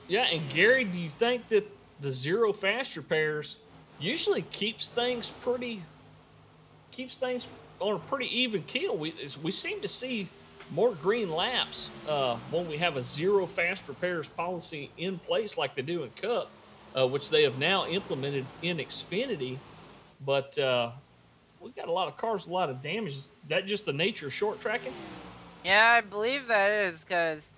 yeah, and Gary, do you think that the zero fast repairs usually keeps things on a pretty even keel? We seem to see more green laps when we have a zero fast repairs policy in place, like they do in Cup, which they have now implemented in Xfinity. But we got a lot of cars, a lot of damage. Is that just the nature of short tracking? Yeah, I believe that is because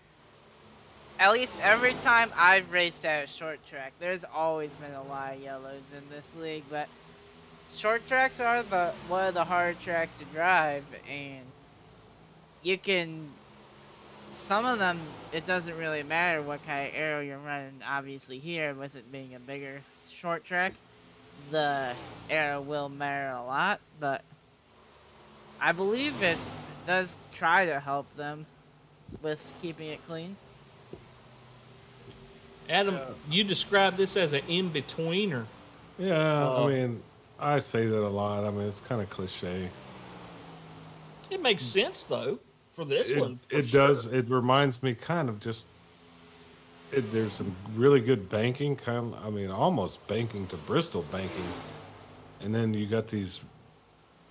at least every time I've raced at a short track, there's always been a lot of yellows in this league. But short tracks are one of the hard tracks to drive, and you can. Some of them, it doesn't really matter what kind of aero you're running. Obviously, here with it being a bigger short track, the aero will matter a lot. But I believe it does try to help them with keeping it clean. Adam, you describe this as an in-betweener. Yeah, I Uh, mean, I say that a lot. I mean, it's kind of cliche. It makes sense though for this It one. For it sure. does. It reminds me kind of just. There's some really good banking, kind of. I mean, almost banking to Bristol banking, and then you got these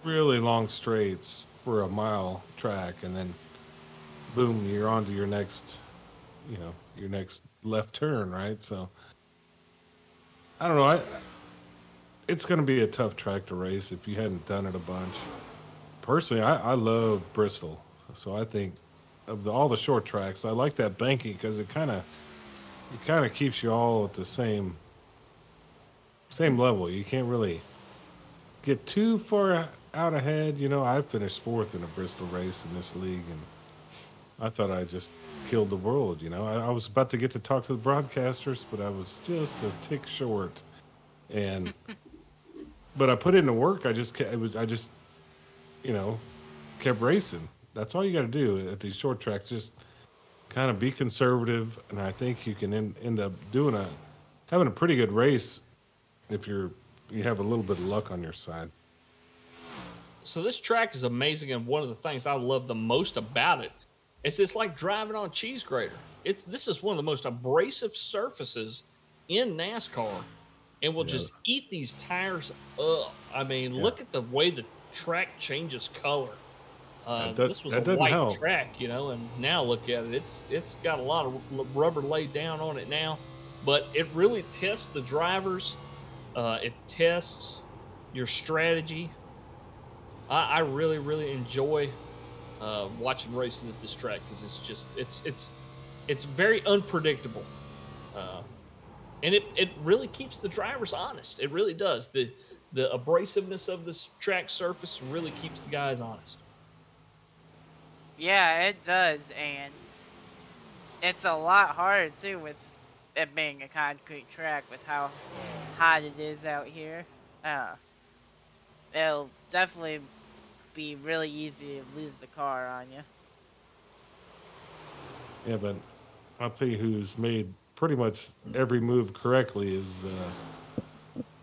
really long straights for a mile track, and then boom, you're on to your next, your next left turn, right? So I don't know. It's going to be a tough track to race if you hadn't done it a bunch. Personally, I love Bristol, so I think of all the short tracks, I like that banking because it kind of keeps you all at the same level. You can't really get too far out ahead. I finished fourth in a Bristol race in this league, and I thought I just killed the world. I was about to get to talk to the broadcasters, but I was just a tick short. And but I put in the work. I just kept racing. That's all you got to do at these short tracks. Just kind of be conservative, and I think you can end up having a pretty good race if you have a little bit of luck on your side. So this track is amazing, and one of the things I love the most about it is it's like driving on a cheese grater. This is one of the most abrasive surfaces in NASCAR, and will Yeah, just eat these tires up. I mean, yeah. look at the way the track changes color. This was a That doesn't white help. track, and now look at it. It's got a lot of rubber laid down on it now, but it really tests the drivers. It tests your strategy. I really really enjoy watching racing at this track because it's very unpredictable, and it really keeps the drivers honest. It really does. The abrasiveness of this track surface really keeps the guys honest. Yeah, it does, and it's a lot harder too with it being a concrete track with how hot it is out here. Uh, it'll definitely be really easy to lose the car on you. Yeah, but I'll tell you who's made pretty much every move correctly is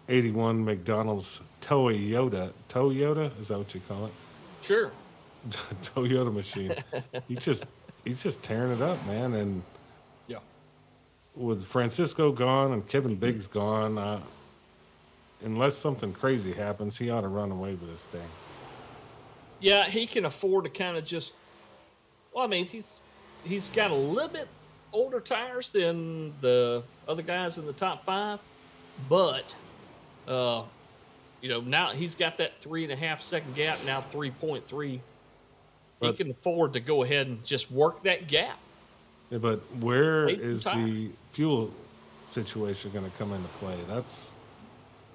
81 McDonald's Toyota. Toyota, is that what you call it? Sure. Toyota machine. He's just tearing it up, man. And Yeah. with Francisco gone and Kevin Biggs gone, unless something crazy happens, he ought to run away with this thing. Yeah, he can afford to kind of just. Well, I mean, he's got a little bit older tires than the other guys in the top five, but now he's got that 3.5 second gap, now 3.3. He But can afford to go ahead and just work that gap. yeah, but where Save some is time. the fuel situation going to come into play? That's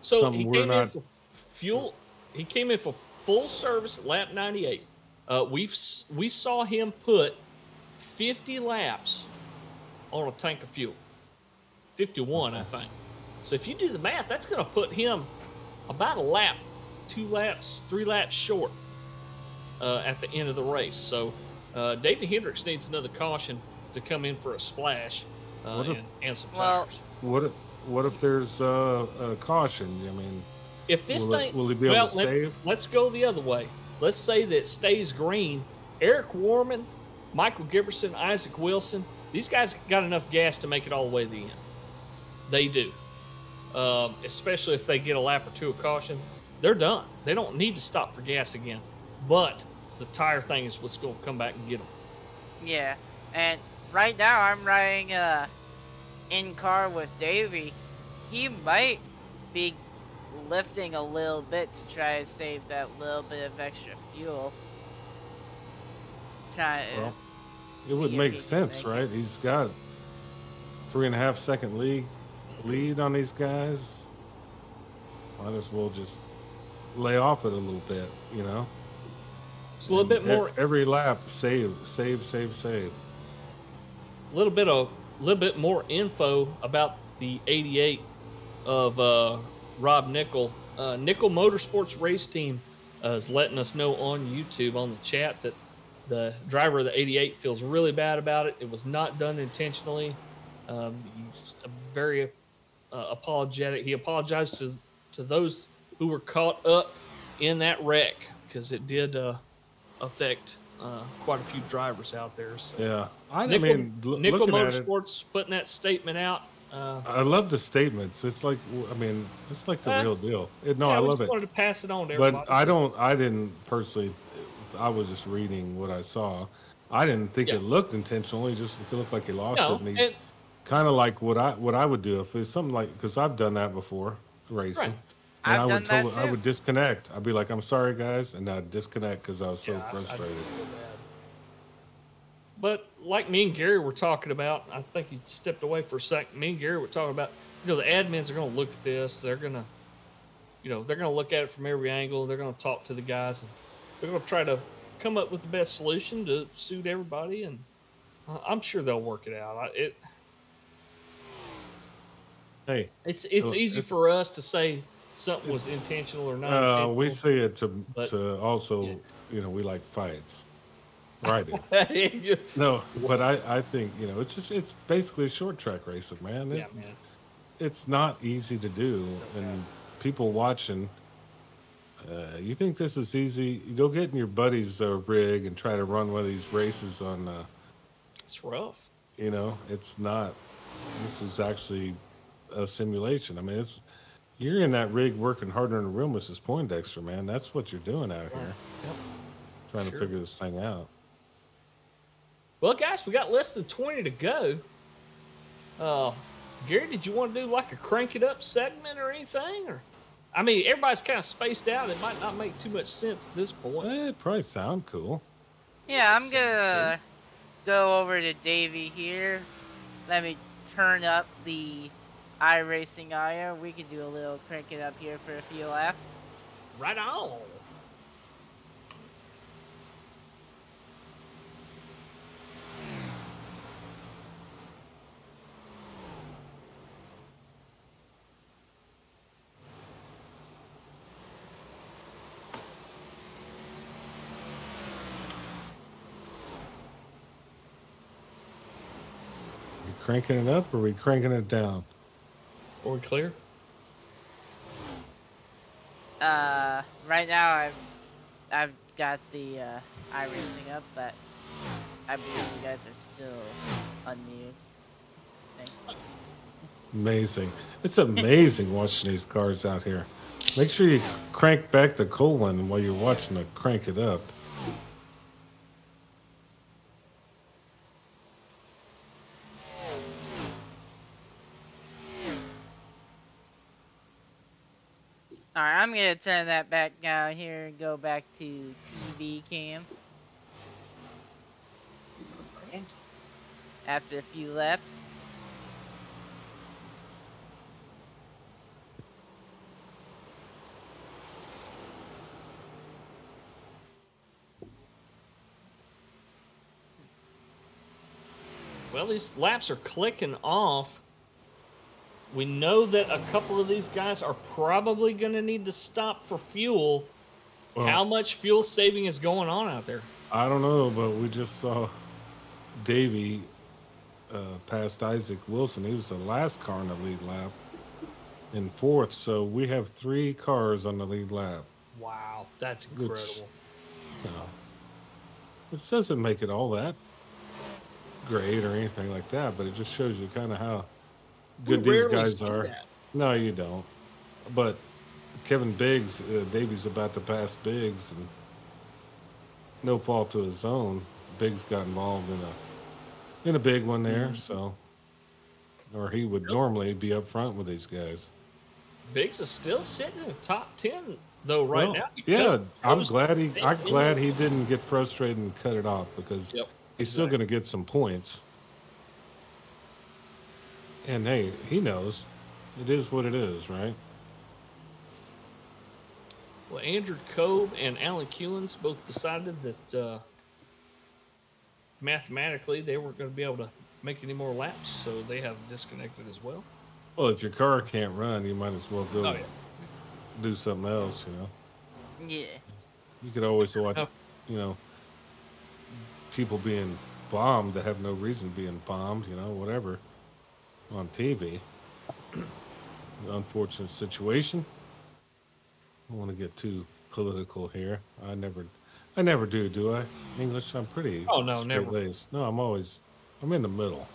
So something he we're came in not. for fuel. He came in for full service at lap 98. We saw him put 50 laps on a tank of fuel. 51, I think. So if you do the math, that's going to put him about a lap, 2 laps, 3 laps short at the end of the race. So Davey Hendricks needs another caution to come in for a splash What if- and some Well, tires. What if there's a caution? I mean, If this thing, will he be able well, to save? let's go the other way. Let's say that stays green. Eric Warman, Michael Giberson, Isaac Wilson, these guys got enough gas to make it all the way to the end. They do. Especially if they get a lap or two of caution. They're done. They don't need to stop for gas again. But the tire thing is what's going to come back and get them. yeah. And right now I'm riding in car with Davey. He might be lifting a little bit to try to save that little bit of extra fuel. Try to Well, it see would if make he can sense, make it. right? He's got 3.5 second lead on these guys. Might as well just lay off it a little bit, you know. It's a little bit more, Every lap, save. a little bit more info about the 88 of Rob Nickel. Nickel Motorsports Race Team is letting us know on YouTube on the chat that the driver of the 88 feels really bad about it. It was not done intentionally. He's very apologetic. He apologized to those who were caught up in that wreck because it did affect quite a few drivers out there. So. Yeah, Nickel looking at it, Motorsports putting that statement out. I love the statements. It's like, it's like the real deal. I we love just it. wanted to pass it on to everybody. But I didn't personally. I was just reading what I saw. I didn't think it looked intentional. It just looked like he lost No, it. And he, kind of like what I would do if it's something like, because I've done that before racing. Right. And I've done that I too. would disconnect. I'd be like, I'm sorry guys, and I'd disconnect because I was so I frustrated. feel bad. But like me and Gary were talking about, I think he stepped away for a second. Me and Gary were talking about, the admins are going to look at this. They're going to, they're going to look at it from every angle. They're going to talk to the guys, and they're going to try to come up with the best solution to suit everybody. And I'm sure they'll work it out. Hey, It's easy for us to say something was intentional or not intentional. we say it but- to also, we like fights. Right. Yeah, No, but I think, it's basically a short track racing, man. man. It's not easy to do, and people watching. You think this is easy? You go get in your buddy's rig and try to run one of these races on. It's rough. It's not. This is actually a simulation. I mean, you're in that rig working harder in the room, Mrs. Poindexter, man. That's what you're doing out here, Yep. trying Sure. to figure this thing out. Well, guys, we got less than 20 to go. Gary, did you want to do like a crank it up segment or anything? Or, I mean, everybody's kind of spaced out. It might not make too much sense at this point. It probably sound cool. Yeah, I'm gonna go over to Davey here. Let me turn up the iRacing audio. We can do a little crank it up here for a few laps. Right on. We cranking it up or we cranking it down? Are we clear? Right now I've got the iRacing up, but I believe you guys are still unmuted. I think. Amazing. It's amazing watching these cars out here. Make sure you crank back the colon while you're watching it crank it up. Alright, I'm gonna turn that back down here and go back to TV cam. After a few laps. Well, these laps are clicking off. We know that a couple of these guys are probably going to need to stop for fuel. Well, How much fuel saving is going on out there? I don't know, but we just saw Davey past Isaac Wilson. He was the last car in the lead lap in fourth. So we have 3 cars on the lead lap, Wow, that's which incredible. you know, which doesn't make it all that great or anything like that, but it just shows you kind of how We good these rarely guys see are. that. No, you don't. But Kevin Biggs, Davey's about to pass Biggs, and no fault to his own. Biggs got involved in a big one there, so or he would Yep. normally be up front with these guys. Biggs is still sitting in the top 10 though right Well, now because yeah, of those I'm big glad wins. he didn't get frustrated and cut it off because Yep, he's still exactly. going to get some points. And hey, he knows it is what it is, right? Well, Andrew Cobe and Alan Kewins both decided that mathematically they weren't going to be able to make any more laps, so they have disconnected as well. Well, if your car can't run, you might as well Oh go yeah. do something else. Yeah. You could always watch, enough. you know, people being bombed that have no reason being bombed, whatever, on TV. Unfortunate situation. I don't want to get too political here. I never do I? English, I'm pretty Oh no, straight never. laced. No, I'm in the middle.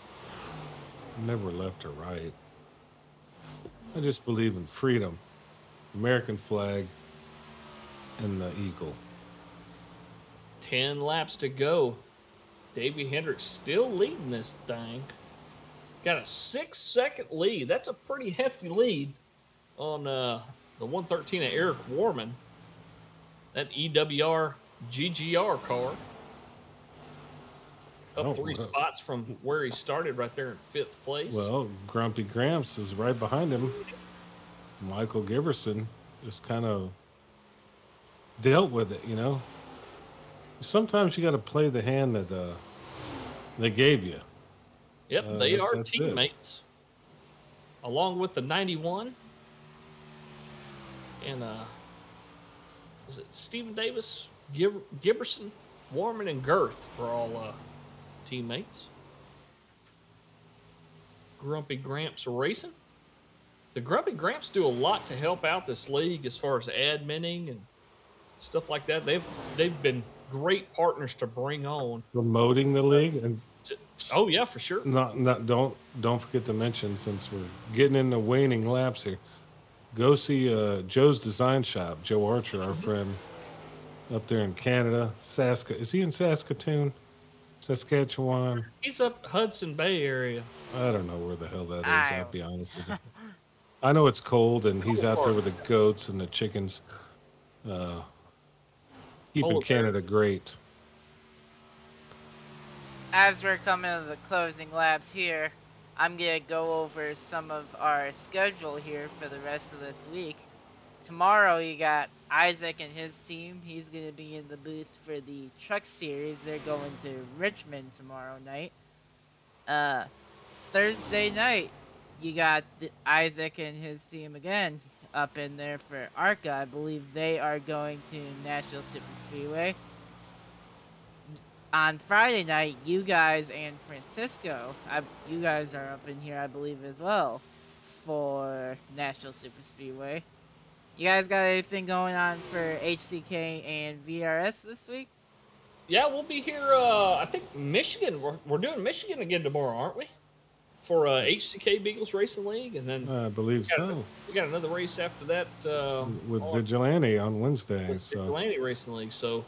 I'm never left or right. I just believe in freedom, American flag, and the eagle. 10 laps to go. Davey Hendricks still leading this thing. Got a 6-second lead. That's a pretty hefty lead on the 113 of Eric Warman. That EWR GGR car. Up Oh, 3 well, spots from where he started right there in 5th place. well, Grumpy Gramps is right behind him. Michael Giberson just kind of dealt with it. Sometimes you got to play the hand that they gave you. Yep, they are That's it. teammates. Along with the 91. And is it Stephen Davis, Giberson, Warman, and Girth were all teammates. Grumpy Gramps Racing. The Grumpy Gramps do a lot to help out this league as far as adminning and stuff like that. They've been great partners to bring on. Promoting the league and Oh yeah, for sure. not don't forget to mention, since we're getting into waning laps here, go see Joe's Design Shop. Joe Archer, our friend up there in Canada. Is he in Saskatoon? Saskatchewan? He's up Hudson Bay area. I don't know where the hell that is, I I'll be honest with you. I know it's cold and he's out there Cold with the goats and the chickens. Keeping Polar bear. Canada great. As we're coming to the closing laps here, I'm gonna go over some of our schedule here for the rest of this week. Tomorrow you got Isaac and his team. He's gonna be in the booth for the Truck Series. They're going to Richmond tomorrow night. Thursday night you got Isaac and his team again up in there for ARCA. I believe they are going to Nashville Super Speedway. On Friday night, you guys and Francisco, you guys are up in here, I believe, as well, for Nashville Super Speedway. You guys got anything going on for HCK and VRS this week? Yeah, we'll be here. I think Michigan. We're doing Michigan again tomorrow, aren't we? For HCK Beagles Racing League, and then I believe so. we got another race after that With on Vigilante on Wednesday. So Vigilante Racing League. So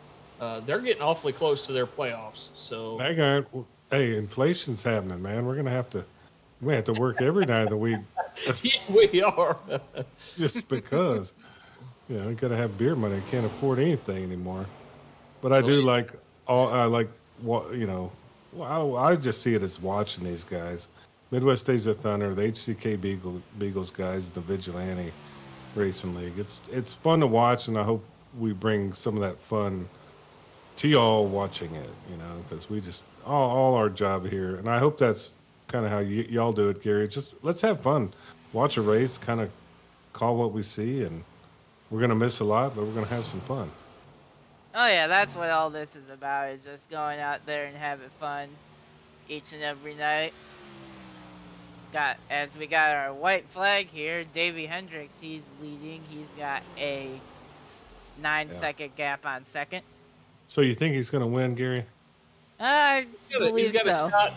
they're getting awfully close to their playoffs. So hey, inflation's happening, man. We have to work every night of the week yeah, we are. just because. You got to have beer money. Can't afford anything anymore. But I do like what Well, I just see it as watching these guys. Midwest Days of Thunder, the HCK Beagles guys, the Vigilante Racing League. It's fun to watch, and I hope we bring some of that fun to y'all watching it. Because we just all our job here, and I hope that's kind of how y'all do it, Gary. Just let's have fun, watch a race, kind of call what we see, and we're gonna miss a lot, but we're gonna have some fun. Oh yeah, that's what all this is about, is just going out there and having fun each and every night. As we got our white flag here, Davey Hendricks, he's leading. He's got a 9-second gap on second. So you think he's going to win, Gary? I He's believe got so. a shot.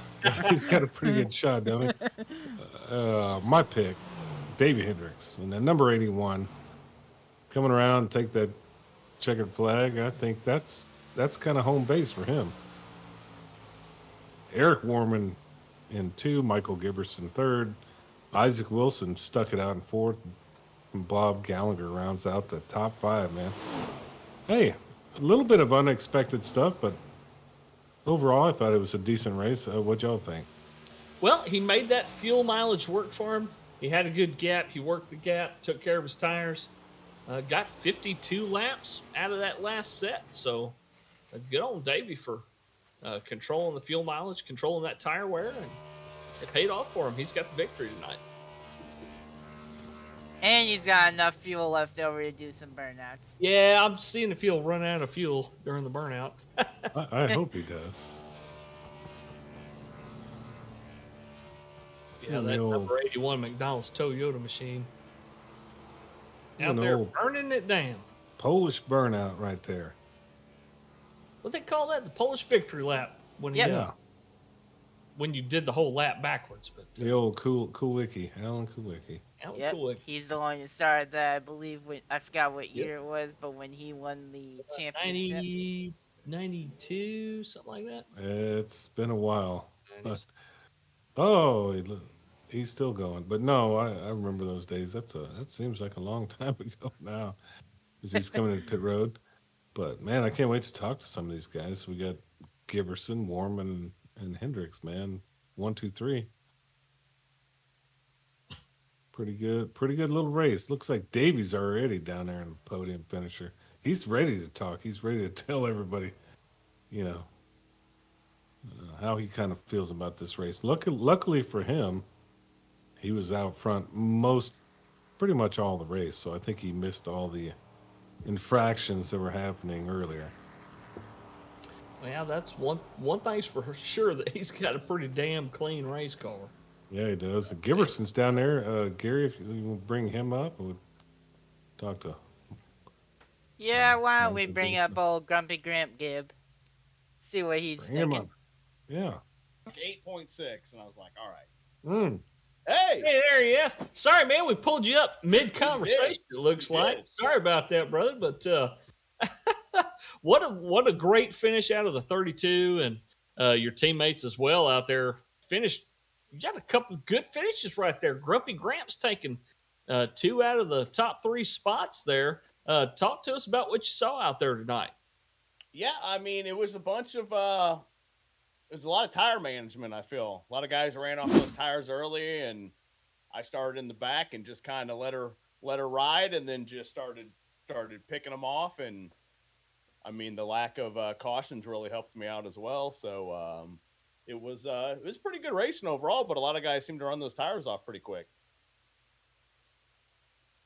He's got a pretty good shot, don't he? My pick, Davey Hendricks, and then number 81, coming around, take that checkered flag. I think that's kind of home base for him. Eric Warman in 2, Michael Giberson 3rd, Isaac Wilson stuck it out in 4th, and Bob Gallagher rounds out the top 5, man. Hey, a little bit of unexpected stuff, but overall, I thought it was a decent race. What'd y'all think? Well, he made that fuel mileage work for him. He had a good gap. He worked the gap, took care of his tires, got 52 laps out of that last set. So good on Davey for controlling the fuel mileage, controlling that tire wear, and it paid off for him. He's got the victory tonight. And he's got enough fuel left over to do some burnouts. Yeah, I'm seeing the fuel run out of fuel during the burnout. I hope he does. Yeah, that number 81 McDonald's Toyota machine out An there old burning it down. Polish burnout right there. What they call that? The Polish victory lap when Yep. Yeah, when you did the whole lap backwards. But the old Kulicki, Alan Kulicki. Alan Yep, Kulik, he's the one who started that, I believe, when I forgot what Yep. year it was, but when he won the championship. 90, 92, something like that. It's been a while. 90s. Oh, he's still going. But no, I remember those days. That seems like a long time ago now, as he's coming to pit road. But man, I can't wait to talk to some of these guys. We got Giberson, Warman, and Hendricks. Man, 1, 2, 3. Pretty good little race. Looks like Davey's already down there in the podium finisher. He's ready to talk. He's ready to tell everybody, you know, how he kind of feels about this race. Luckily for him, he was out front pretty much all the race. So I think he missed all the infractions that were happening earlier. Well, that's one thing's for sure, that he's got a pretty damn clean race car. Yeah, he does. Giberson's down there. Gary, if you will bring him up, we'll talk to. Yeah, why don't we Michael bring up old Grumpy Gramp Gibb? See what he's Bring him thinking. up. Yeah. 8.6, and I was like, all right. Mm. Hey! Hey, there he is. Sorry, man, we pulled you up mid-conversation, it looks We like. did. Sorry about that, brother. But what a great finish out of the 32, and your teammates as well out there finished. You got a couple good finishes right there. Grumpy Gramps taking 2 out of the top 3 spots there. Talk to us about what you saw out there tonight. Yeah, I mean, it was a bunch of, it was a lot of tire management, I feel. A lot of guys ran off those tires early, and I started in the back and just kind of let her ride, and then just started picking them off. And I mean, the lack of cautions really helped me out as well. So it was pretty good racing overall, but a lot of guys seemed to run those tires off pretty quick.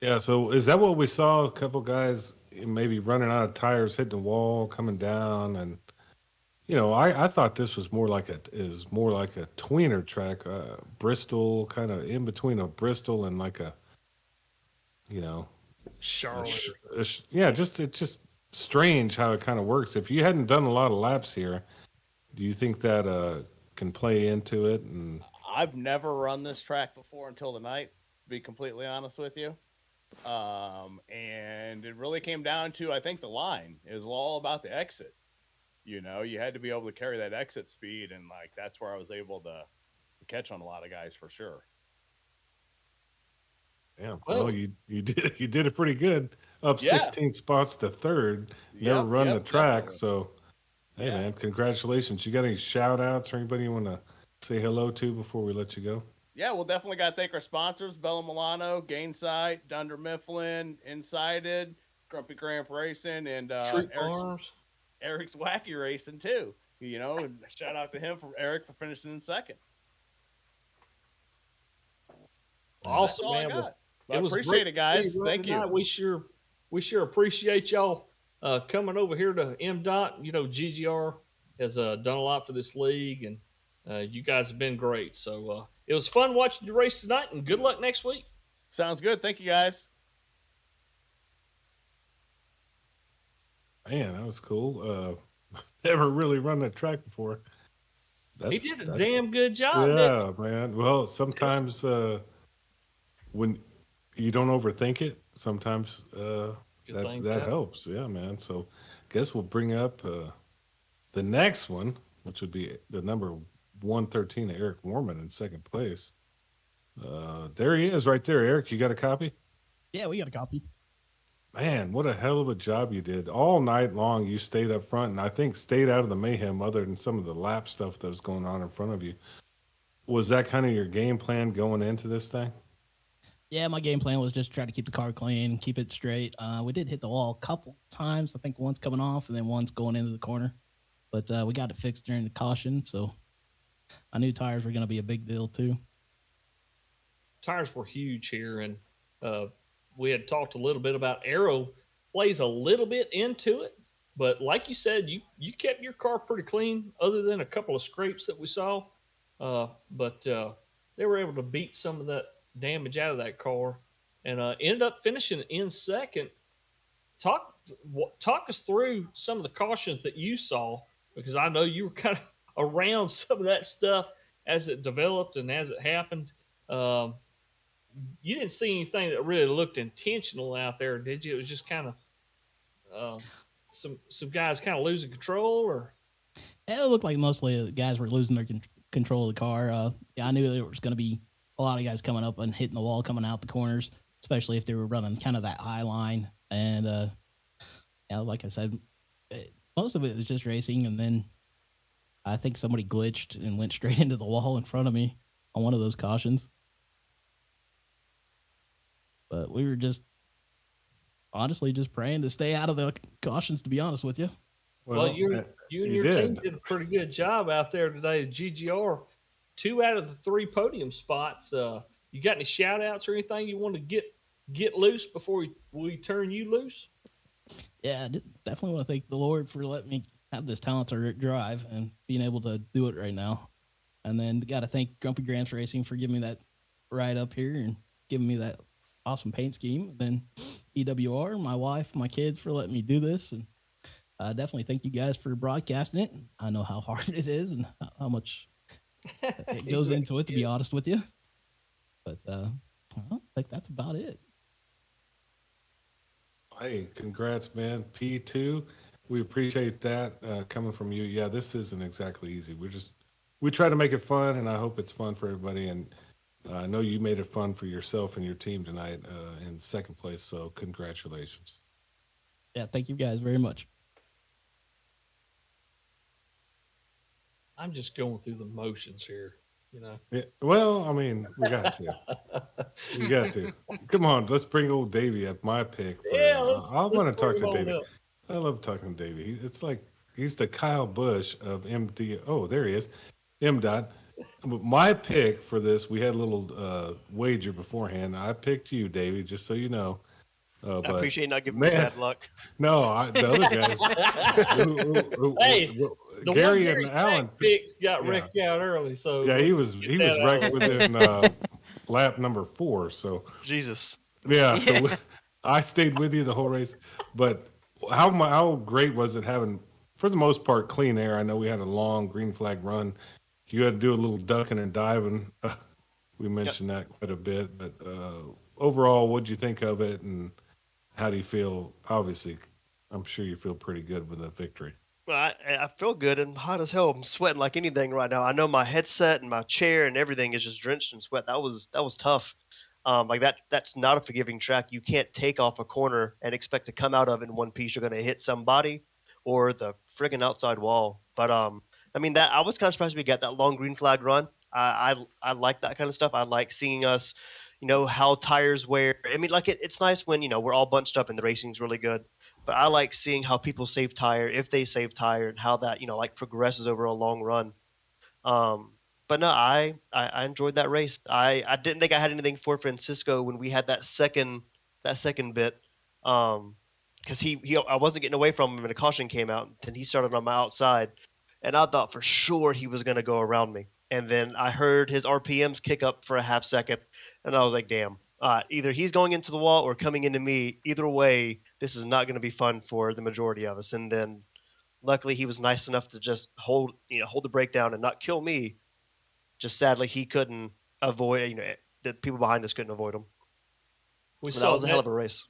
Yeah, so is that what we saw? A couple guys maybe running out of tires, hitting the wall, coming down, and you know, I thought this was more like a tweener track, Bristol, kind of in between a Bristol and like a, you know, Charlotte. yeah, it's just strange how it kind of works. If you hadn't done a lot of laps here, do you think that can play into it? And I've never run this track before until tonight, to be completely honest with you. And it really came down to, I think, the line. It was all about the exit. You know, you had to be able to carry that exit speed, and like that's where I was able to catch on a lot of guys for sure. yeah, Well- well, you did it pretty good. Up Yeah. 16 spots to third. Never Yep, run yep, the track, definitely. so hey Yeah. man, congratulations. You got any shout outs or anybody you want to say hello to before we let you go? Yeah, we'll definitely got to thank our sponsors: Bella Milano, Gainsight, Dunder Mifflin, Insighted, Grumpy Gramp Racing, and True Farms. Eric's Wacky Racing too. You know, and shout out to him for Eric for finishing in second. That's Awesome, all I man. Well, got. Well, I was appreciate great it, to see guys. you run Thank tonight. you. We sure appreciate y'all coming over here to Mdot. You know, GGR has done a lot for this league, and you guys have been great. So it was fun watching the race tonight, and good luck next week. Sounds good. Thank you, guys. Man, that was cool. Never really run that track before. He did a damn good job. Yeah, man. Well, sometimes when you don't overthink it, sometimes that helps. Yeah, man. So, guess we'll bring up the next one, which would be the number 113, Eric Warman in second place. There he is, right there. Eric, you got a copy? Yeah, we got a copy. Man, what a hell of a job you did. All night long, you stayed up front, and I think stayed out of the mayhem other than some of the lap stuff that was going on in front of you. Was that kind of your game plan going into this thing? Yeah, my game plan was just try to keep the car clean, keep it straight. We did hit the wall a couple times. I think once coming off and then once going into the corner. But we got it fixed during the caution, so I knew tires were going to be a big deal too. Tires were huge here, and we had talked a little bit about aero plays a little bit into it, but like you said, you kept your car pretty clean other than a couple of scrapes that we saw. But they were able to beat some of that damage out of that car, and ended up finishing in second. Talk us through some of the cautions that you saw, because I know you were kind of around some of that stuff as it developed and as it happened. You didn't see anything that really looked intentional out there, did you? It was just kind of some guys kind of losing control, or It looked like mostly the guys were losing their control of the car. Yeah, I knew there was going to be a lot of guys coming up and hitting the wall, coming out the corners, especially if they were running kind of that high line. And yeah, like I said, most of it was just racing, and then I think somebody glitched and went straight into the wall in front of me on one of those cautions. But we were just honestly just praying to stay out of the cautions, to be honest with you. well, you and your team did a pretty good job out there today. GGR, 2 out of the 3 podium spots. You got any shout outs or anything you want to get loose before we turn you loose? Yeah, I definitely want to thank the Lord for letting me have this talent to drive and being able to do it right now. And then got to thank Grumpy Gramps Racing for giving me that ride up here and giving me that awesome paint scheme. And then EWR, my wife, my kids for letting me do this. And definitely thank you guys for broadcasting it. I know how hard it is and how much it goes into it, to be honest with you. But I think that's about it. Hey, congrats, man. P2. We appreciate that coming from you. Yeah, this isn't exactly easy. We try to make it fun, and I hope it's fun for everybody. And I know you made it fun for yourself and your team tonight in second place. So congratulations. Yeah, thank you guys very much. I'm just going through the motions here, you know. Yeah, well, I mean, we got to. We got to. Come on, let's bring old Davey up. My pick. Yeah, I want to talk to Davey. Up. I love talking to Davey. It's like he's the Kyle Busch of MD. Oh, there he is. Mdot. My pick for this, we had a little wager beforehand. I picked you, Davey, just so you know. I appreciate not giving me bad luck. No, the other guys. Hey, Gary and Alan picks got wrecked out early, so yeah, he was wrecked within lap number 4. So Jesus, yeah. So I stayed with you the whole race, but how great was it having, for the most part, clean air? I know we had a long green flag run. You had to do a little ducking and diving. We mentioned that quite a bit, but overall, what'd you think of it, and how do you feel? Obviously, I'm sure you feel pretty good with the victory. well, I feel good and hot as hell. I'm sweating like anything right now. I know my headset and my chair and everything is just drenched in sweat. That was tough. Like that's not a forgiving track. You can't take off a corner and expect to come out of it in one piece. You're going to hit somebody or the friggin' outside wall. But I mean, that I was kind of surprised we got that long green flag run. I like that kind of stuff. I like seeing us, how tires wear. I mean, like it's nice when we're all bunched up and the racing's really good. But I like seeing how people save tire, if they save tire, and how that like progresses over a long run. But no, I enjoyed that race. I didn't think I had anything for Francisco when we had that second bit. because I wasn't getting away from him, and a caution came out, and he started on my outside, and I thought for sure he was going to go around me. And then I heard his RPMs kick up for a half second, and I was like, damn. Either he's going into the wall or coming into me. Either way, this is not going to be fun for the majority of us. And then, luckily, he was nice enough to just hold the breakdown and not kill me. Just sadly, he couldn't avoid. The people behind us couldn't avoid him. That was a hell of a race.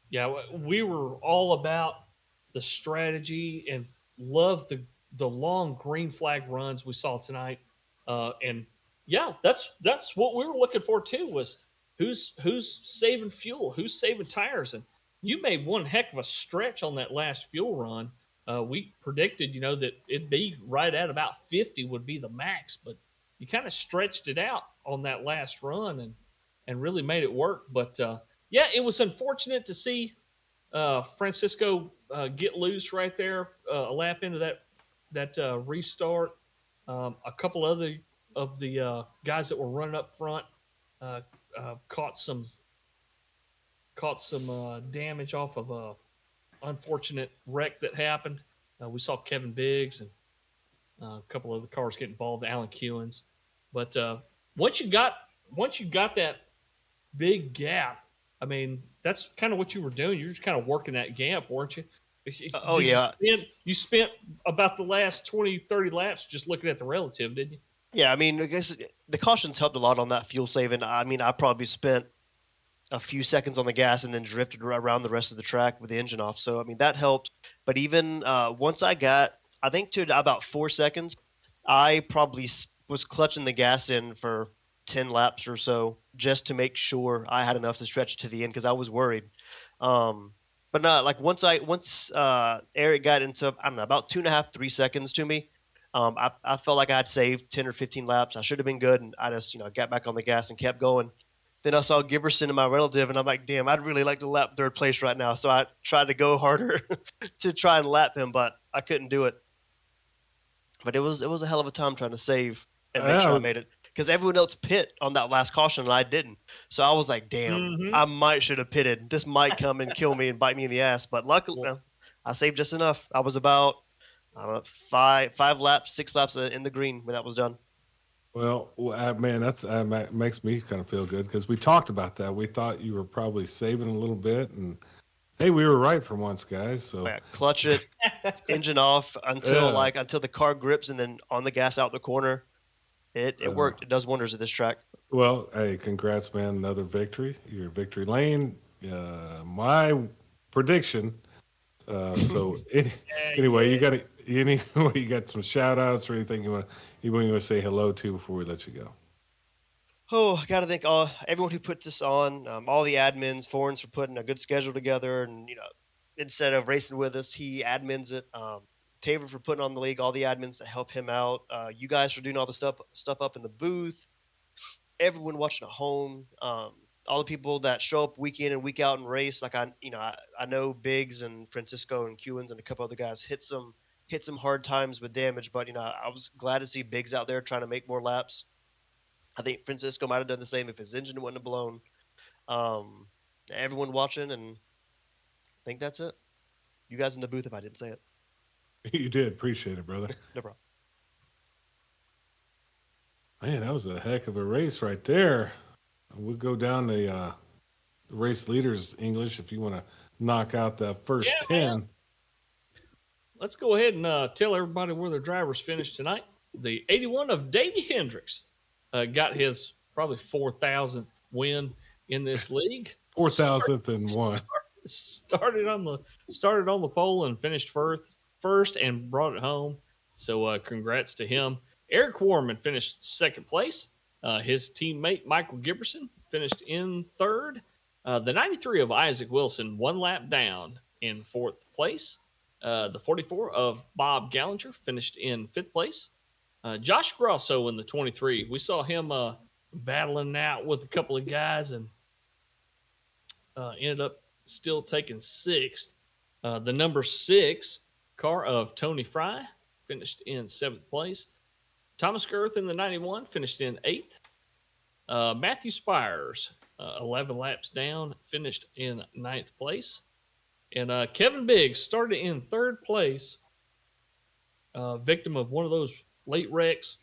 Yeah, we were all about the strategy and loved the long green flag runs we saw tonight. And yeah, that's what we were looking for too, was who's saving fuel, who's saving tires. And you made one heck of a stretch on that last fuel run. We predicted, that it'd be right at about 50 would be the max, but you kind of stretched it out on that last run and really made it work. But yeah, it was unfortunate to see Francisco get loose right there, a lap into that restart. A couple other of the guys that were running up front caught some damage off of a unfortunate wreck that happened. We saw Kevin Biggs and a couple of the cars get involved, Alan Kewins. But once you got that big gap, I mean, that's kind of what you were doing. You were just kind of working that gap, weren't you? Yeah. You spent about the last 20, 30 laps just looking at the relative, didn't you? Yeah, I mean, I guess the cautions helped a lot on that fuel saving. I mean, I probably spent a few seconds on the gas and then drifted around the rest of the track with the engine off. So, I mean, that helped. But even once I got, I think, to about 4 seconds, I probably was clutching the gas in for 10 laps or so just to make sure I had enough to stretch it to the end because I was worried. But not like once Eric got into, I don't know, about 2.5, 3 seconds to me, I felt like I had saved 10 or 15 laps. I should have been good, and I just got back on the gas and kept going. Then I saw Giberson and my relative, and I'm like, damn, I'd really like to lap third place right now. So I tried to go harder to try and lap him, but I couldn't do it. But it was a hell of a time trying to save and make sure I made it. Because everyone else pit on that last caution, and I didn't. So I was like, damn, I should have pitted. This might come and kill me and bite me in the ass. But luckily, I saved just enough. I was about, I don't know, 5 laps, 6 laps in the green when that was done. Well, man, that makes me kind of feel good because we talked about that. We thought you were probably saving a little bit, and hey, we were right for once, guys. So clutch it, engine off until the car grips, and then on the gas out the corner. It worked. It does wonders at this track. Well, hey, congrats, man! Another victory. Your victory lane. My prediction. Anyway, you got some shout outs or anything you want to say hello to before we let you go? Oh, I got to thank everyone who put this on, all the admins, Forens for putting a good schedule together, and instead of racing with us, he admins it. Tabor for putting on the league, all the admins that help him out. You guys for doing all the stuff up in the booth. Everyone watching at home. All the people that show up week in and week out and race. Like I know Biggs and Francisco and Kewins and a couple other guys hit some hard times with damage, but I was glad to see Biggs out there trying to make more laps. I think Francisco might have done the same if his engine wouldn't have blown. Everyone watching, and I think that's it. You guys in the booth if I didn't say it. You did. Appreciate it, brother. No problem. Man, that was a heck of a race right there. We'll go down the race leaders English if you want to knock out that first 10. Man. Let's go ahead and tell everybody where their drivers finished tonight. The 81 of Davey Hendricks got his probably 4,000th win in this league. 4,001. Started on the pole and finished first and brought it home. So congrats to him. Eric Warman finished second place. His teammate Michael Giberson finished in third. The 93 of Isaac Wilson, 1 lap down in fourth place. The 44 of Bob Gallinger finished in fifth place. Josh Grosso in the 23. We saw him battling out with a couple of guys and ended up still taking sixth. The number 6 car of Tony Fry finished in 7th place. Thomas Girth in the 91 finished in 8th. Matthew Spires, 11 laps down, finished in 9th place. And Kevin Biggs started in third place, victim of one of those late wrecks.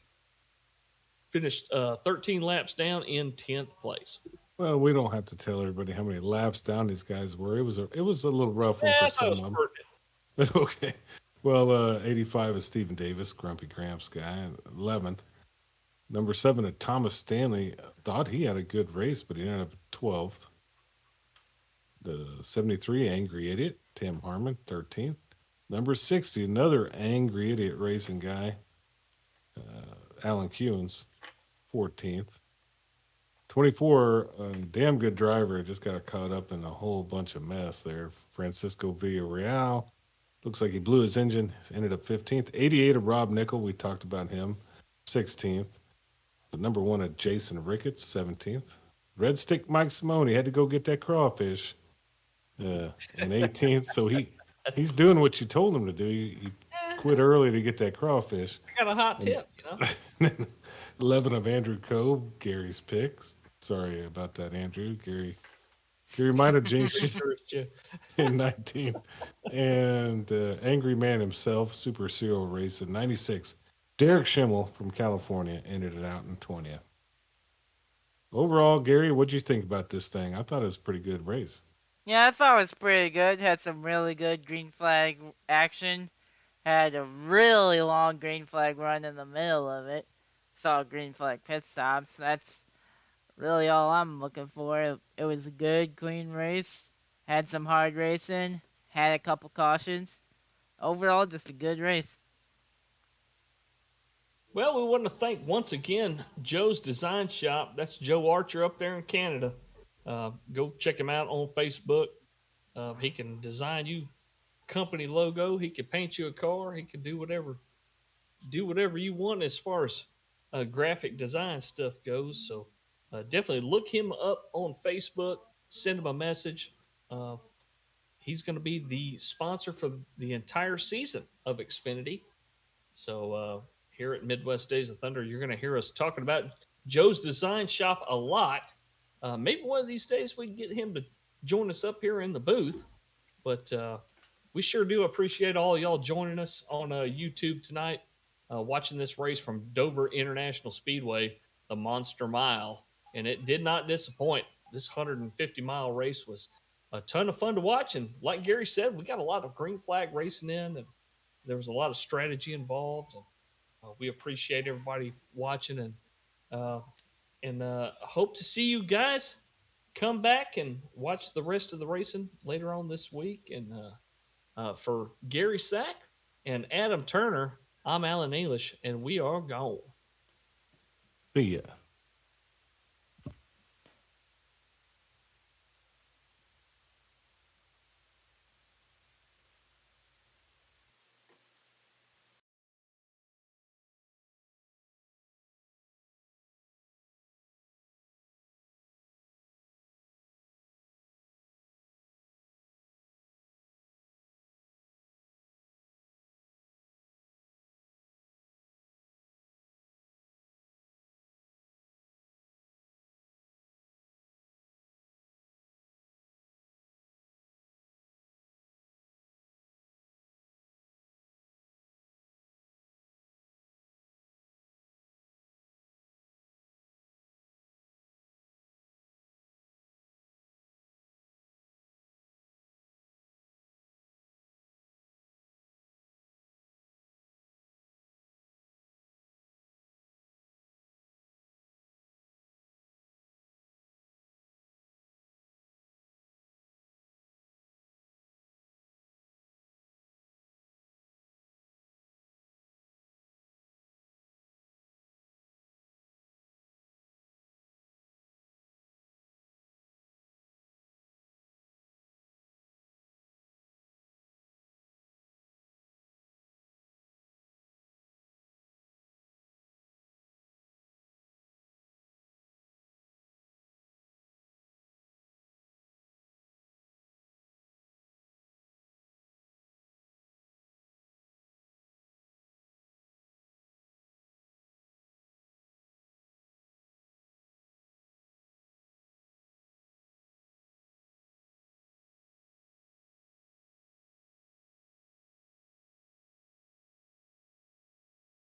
Finished 13 laps down in 10th place. Well, we don't have to tell everybody how many laps down these guys were. It was a little rough one for I thought it some was of them. pertinent. Okay. Well, 85 is Stephen Davis, Grumpy Gramps guy, 11th. Number 7 is Thomas Stanley. Thought he had a good race, but he ended up 12th. The 73 Angry Idiot, Tim Harmon, 13th. Number 60, another Angry Idiot racing guy, Alan Kewins, 14th. 24, damn good driver, just got caught up in a whole bunch of mess there. Francisco Villarreal. Looks like he blew his engine, ended up 15th. 88 of Rob Nickel, we talked about him, 16th. The number 1 at Jason Ricketts, 17th. Red Stick Mike Simone, he had to go get that crawfish in 18th. So he's doing what you told him to do. He quit early to get that crawfish. I got a hot tip, you know. 11 of Andrew Coe, Gary's picks. Sorry about that, Andrew. Gary might have jinxed you in 19. And Angry Man himself, Super Serial Race in 96. Derek Schimmel from California ended it out in 20th. Overall, Gary, what'd you think about this thing? I thought it was a pretty good race. Yeah, I thought it was pretty good. Had some really good green flag action. Had a really long green flag run in the middle of it. Saw green flag pit stops. That's really all I'm looking for. It was a good, clean race. Had some hard racing. Had a couple cautions. Overall, just a good race. Well, we want to thank once again Joe's Design Shop. That's Joe Archer up there in Canada. Go check him out on Facebook. He can design you company logo. He can paint you a car. He can do whatever you want as far as graphic design stuff goes. So definitely look him up on Facebook. Send him a message. He's going to be the sponsor for the entire season of Xfinity. So here at Midwest Days of Thunder, you're going to hear us talking about Joe's Design Shop a lot. Maybe one of these days we can get him to join us up here in the booth. But we sure do appreciate all y'all joining us on YouTube tonight, watching this race from Dover International Speedway, the Monster Mile. And it did not disappoint. This 150-mile race was a ton of fun to watch. And like Gary said, we got a lot of green flag racing in, and there was a lot of strategy involved. And we appreciate everybody watching, and hope to see you guys come back and watch the rest of the racing later on this week. And for Gary Sack and Adam Turner, I'm Alan English, and we are gone. See ya.